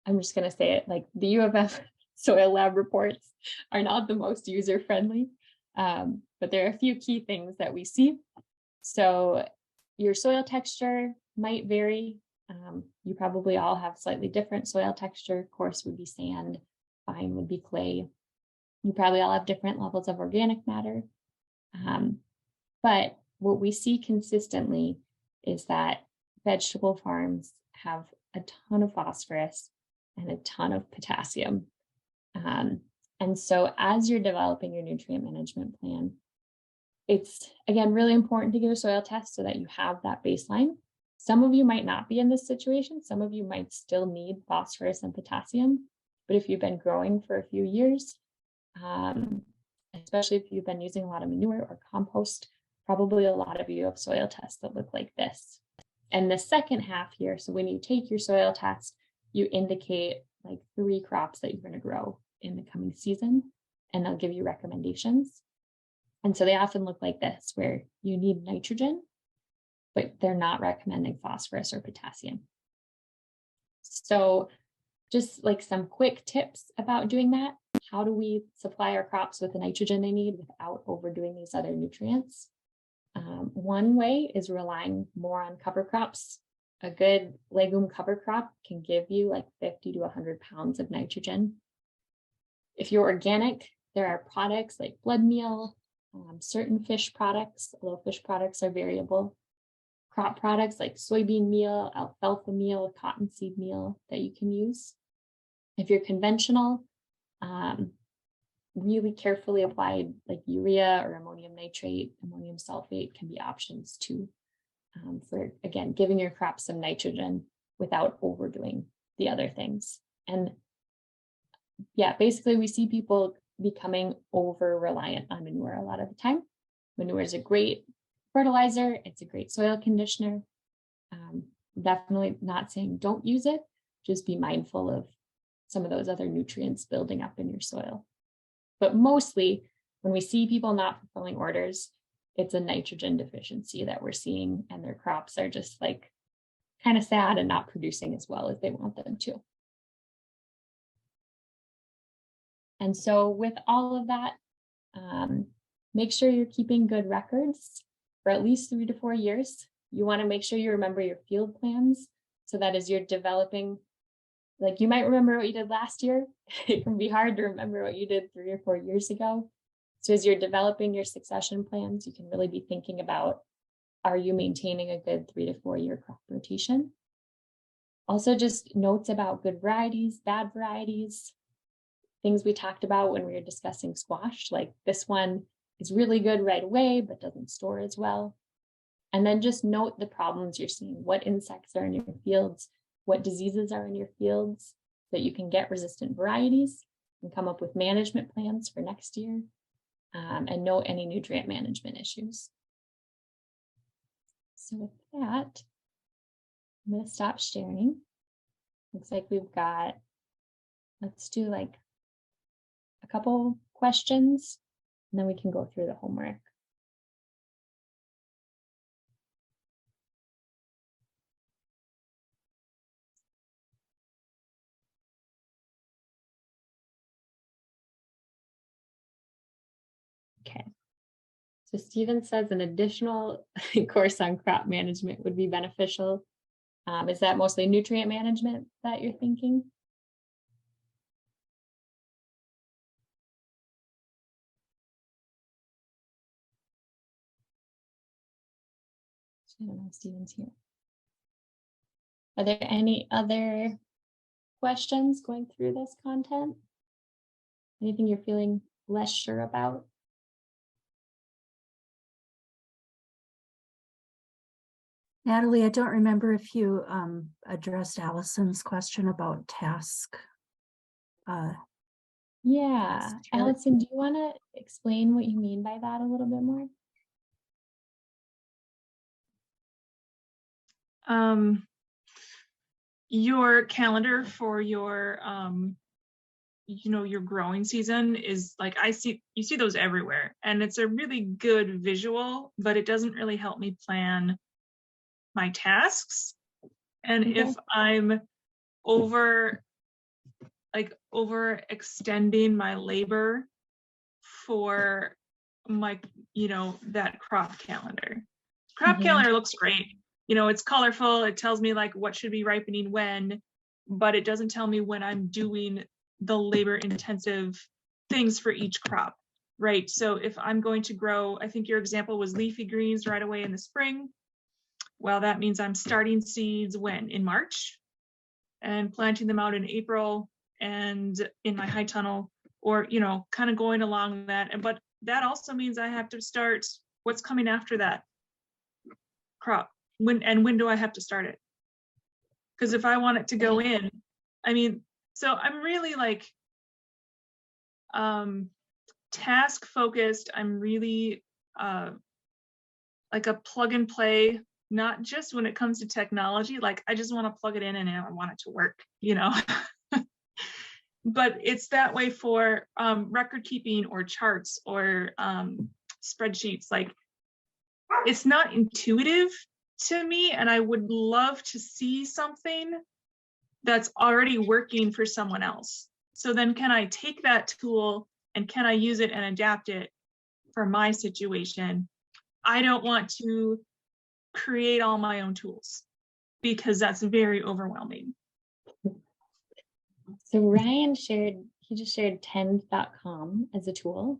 I'm just going to say it, like the U of F soil lab reports are not the most user-friendly, but there are a few key things that we see. So your soil texture might vary. You probably all have slightly different soil texture. Coarse would be sand, fine would be clay. You probably all have different levels of organic matter. But what we see consistently is that vegetable farms have a ton of phosphorus and a ton of potassium. And so as you're developing your nutrient management plan, it's, again, really important to get a soil test so that you have that baseline. Some of you might not be in this situation. Some of you might still need phosphorus and potassium. But if you've been growing for a few years, especially if you've been using a lot of manure or compost, probably a lot of you have soil tests that look like this. And the second half here, so when you take your soil test, you indicate like 3 crops that you're going to grow in the coming season, and they'll give you recommendations. And so they often look like this, where you need nitrogen, but they're not recommending phosphorus or potassium. So just like some quick tips about doing that. How do we supply our crops with the nitrogen they need without overdoing these other nutrients? One way is relying more on cover crops a good legume cover crop can give you like 50 to 100 pounds of nitrogen. If you're organic, there are products like blood meal, certain fish products, although fish products are variable, crop products like soybean meal, alfalfa meal, cottonseed meal that you can use. If you're conventional, really carefully applied like urea or ammonium nitrate, ammonium sulfate can be options too, for, again, giving your crops some nitrogen without overdoing the other things. And yeah, basically we see people becoming over reliant on manure a lot of the time. Manure is a great fertilizer. It's a great soil conditioner. Definitely not saying don't use it, just be mindful of some of those other nutrients building up in your soil. But mostly when we see people not fulfilling orders, it's a nitrogen deficiency that we're seeing, and their crops are just like kind of sad and not producing as well as they want them to. And so with all of that, make sure you're keeping good records for at least 3 to 4 years. You want to make sure you remember your field plans, so that as you're developing, like you might remember what you did last year. It can be hard to remember what you did 3 or 4 years ago. So as you're developing your succession plans, you can really be thinking about, are you maintaining a good 3 to 4 year crop rotation? Also just notes about good varieties, bad varieties, things we talked about when we were discussing squash, like this one is really good right away, but doesn't store as well. And then just note the problems you're seeing, what insects are in your fields, what diseases are in your fields, so that you can get resistant varieties and come up with management plans for next year, and note any nutrient management issues. So with that, I'm going to stop sharing. Looks like we've got, let's do like a couple questions, and then we can go through the homework. Okay. So Stephen says an additional course on crop management would be beneficial. Is that mostly nutrient management that you're thinking? I don't know if Stephen's here. Are there any other questions going through this content? Anything you're feeling less sure about? Natalie, I don't remember if you addressed Allison's question about task. Yeah, Allison, do you want to explain what you mean by that a little bit more? Your calendar for your your growing season is like, you see those everywhere, and it's a really good visual, but it doesn't really help me plan my tasks. And if I'm overextending my labor for my that crop calendar. Calendar looks great. It's colorful. It tells me like what should be ripening when, but it doesn't tell me when I'm doing the labor intensive things for each crop, right? So if I'm going to grow, I think your example was leafy greens right away in the spring. Well, that means I'm starting seeds when? In March, and planting them out in April and in my high tunnel, or, kind of going along that. But that also means I have to start what's coming after that crop. When do I have to start it? Because if I want it to go in, so I'm really like task focused. I'm really like a plug and play, not just when it comes to technology. Like I just want to plug it in and I want it to work, But it's that way for record keeping or charts or spreadsheets. Like it's not intuitive to me, and I would love to see something that's already working for someone else. So then can I take that tool and can I use it and adapt it for my situation? I don't want to create all my own tools. because that's very overwhelming. So Ryan he just shared tend.com as a tool.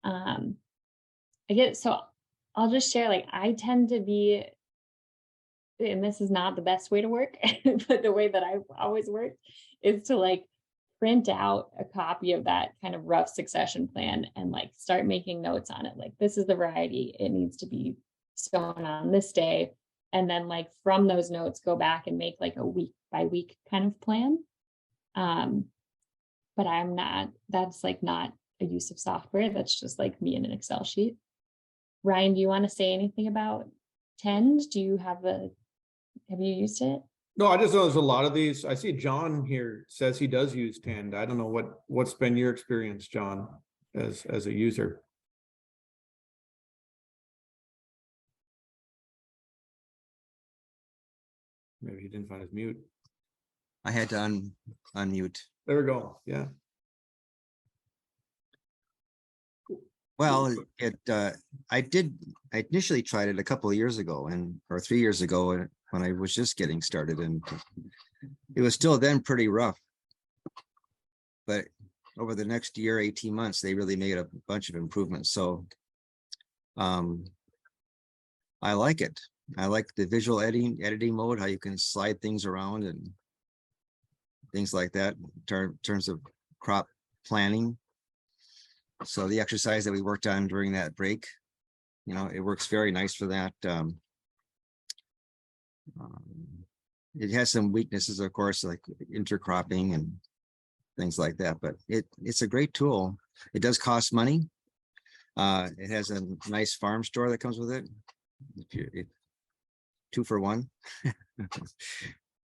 So I'll just share, like, I tend to be, and this is not the best way to work, but the way that I've always worked is to like print out a copy of that kind of rough succession plan and like start making notes on it. Like, this is the variety, it needs to be sown on this day. And then like from those notes, go back and make like a week by week kind of plan. But that's like not a use of software. That's just like me in an Excel sheet. Ryan, do you want to say anything about Tend? Have you used it? No, I just know there's a lot of these. I see John here says he does use Tend. I don't know what's been your experience, John, as a user. Maybe he didn't find his mute. I had to unmute. There we go. Yeah. Well, I initially tried it a couple of years ago or 3 years ago when I was just getting started, and it was still then pretty rough. But over the next year, 18 months, they really made a bunch of improvements. So I like it. I like the visual editing mode, how you can slide things around and things like that in terms of crop planning. So the exercise that we worked on during that break, it works very nice for that. It has some weaknesses, of course, like intercropping and things like that, but it's a great tool. It does cost money. It has a nice farm store that comes with it. 2 for 1.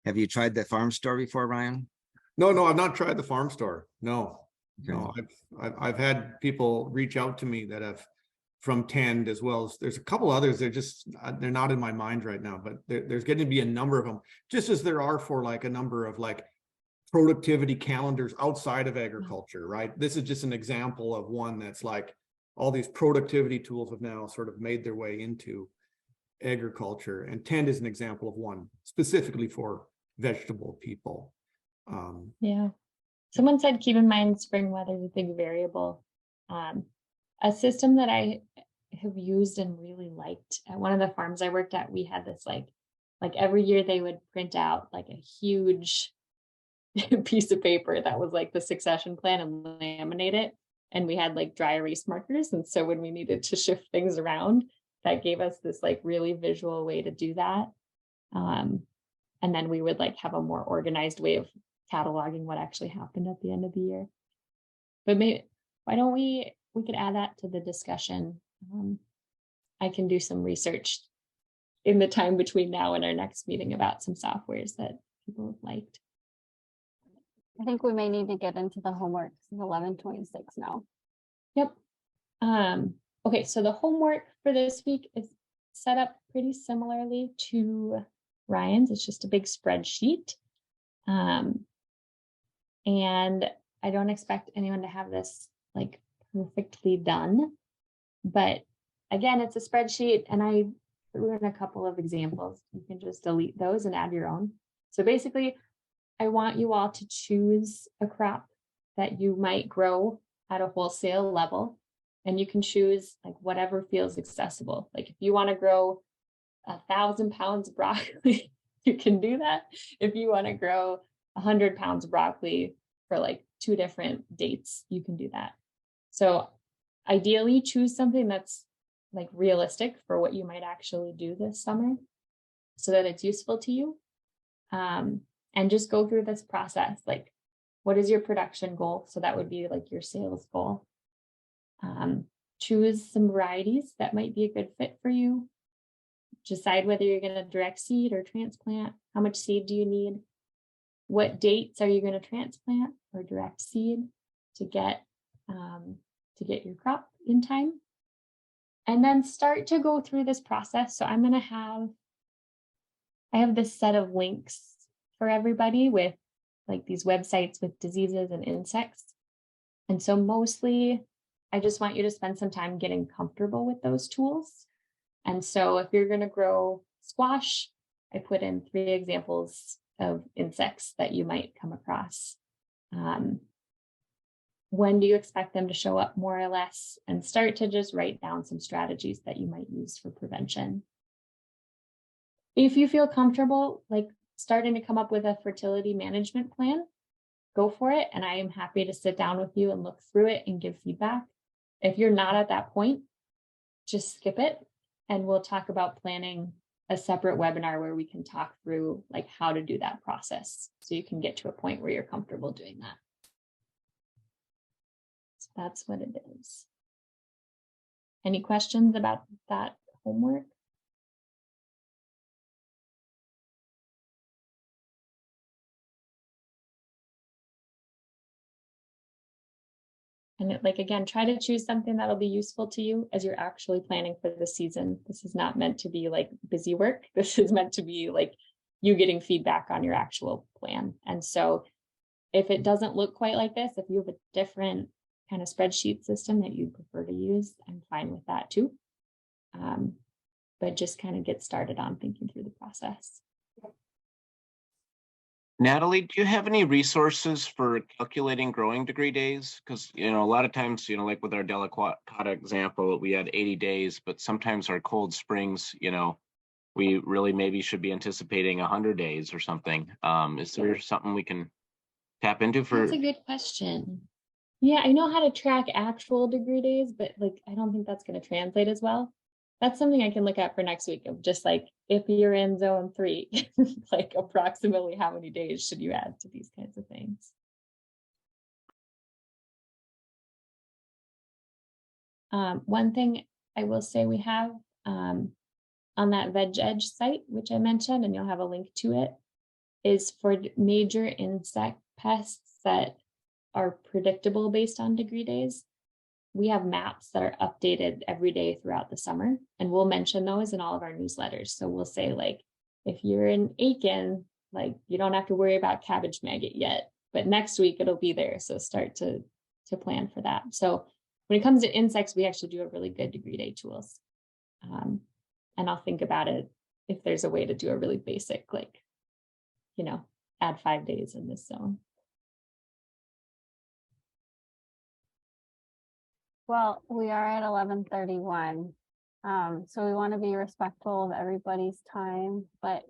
Have you tried that farm store before, Ryan? No, I've not tried the farm store. No. Okay. No, I've had people reach out to me that have from Tend, as well as there's a couple others. They're not in my mind right now, but there's going to be a number of them, just as there are for like a number of like productivity calendars outside of agriculture, right? This is just an example of one that's like all these productivity tools have now sort of made their way into agriculture, and Tend is an example of one specifically for vegetable people. Yeah. Someone said, keep in mind spring weather is a big variable. A system that I have used and really liked at one of the farms I worked at, we had this like every year they would print out like a huge piece of paper that was like the succession plan and laminate it. And we had like dry erase markers. And so when we needed to shift things around, that gave us this like really visual way to do that. And then we would like have a more organized way of cataloging what actually happened at the end of the year. But maybe, why don't we could add that to the discussion. I can do some research in the time between now and our next meeting about some softwares that people have liked. I think we may need to get into the homework. It's 11:26 now. Yep. Okay, so the homework for this week is set up pretty similarly to Ryan's. It's just a big spreadsheet. And I don't expect anyone to have this like perfectly done, but again, it's a spreadsheet, and I threw in a couple of examples. You can just delete those and add your own. So basically, I want you all to choose a crop that you might grow at a wholesale level, and you can choose like whatever feels accessible. Like if you want to grow 1,000 pounds of broccoli, you can do that. If you want to grow 100 pounds of broccoli for like 2 different dates, you can do that. So ideally choose something that's like realistic for what you might actually do this summer so that it's useful to you. And just go through this process. Like, what is your production goal? So that would be like your sales goal. Choose some varieties that might be a good fit for you. Decide whether you're going to direct seed or transplant. How much seed do you need? What dates are you going to transplant or direct seed to get your crop in time? And then start to go through this process. So I have this set of links for everybody with like these websites with diseases and insects. And so mostly I just want you to spend some time getting comfortable with those tools. And so if you're going to grow squash, I put in 3 examples of insects that you might come across. When do you expect them to show up, more or less, and start to just write down some strategies that you might use for prevention. If you feel comfortable, like starting to come up with a fertility management plan, go for it. And I am happy to sit down with you and look through it and give feedback. If you're not at that point, just skip it. And we'll talk about planning a separate webinar where we can talk through like how to do that process. So you can get to a point where you're comfortable doing that. So that's what it is. Any questions about that homework? And like, again, try to choose something that'll be useful to you as you're actually planning for the season. This is not meant to be like busy work. This is meant to be like you getting feedback on your actual plan. And so if it doesn't look quite like this, if you have a different kind of spreadsheet system that you prefer to use, I'm fine with that too. But just kind of get started on thinking through the process. Natalie, do you have any resources for calculating growing degree days? Because, you know, a lot of times, you know, like with our delicata example, we had 80 days, but sometimes our cold springs, you know, we really maybe should be anticipating 100 days or something. Is there something we can tap into for? That's a good question. Yeah, I know how to track actual degree days, but like, I don't think that's going to translate as well. That's something I can look at for next week of just like, if you're in zone 3, like approximately how many days should you add to these kinds of things? One thing I will say we have on that Veg Edge site, which I mentioned, and you'll have a link to it, is for major insect pests that are predictable based on degree days. We have maps that are updated every day throughout the summer, and we'll mention those in all of our newsletters. So we'll say like, if you're in Aiken, like you don't have to worry about cabbage maggot yet, but next week it'll be there. So start to plan for that. So when it comes to insects, we actually do a really good degree day tools. And I'll think about it if there's a way to do a really basic, like, you know, add 5 days in this zone. Well, we are at 11:31. So we want to be respectful of everybody's time, but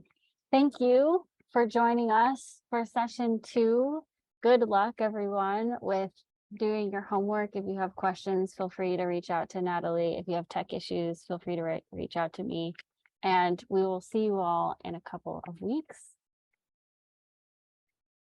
thank you for joining us for session 2. Good luck, everyone, with doing your homework. If you have questions, feel free to reach out to Natalie. If you have tech issues, feel free to reach out to me. And we will see you all in a couple of weeks.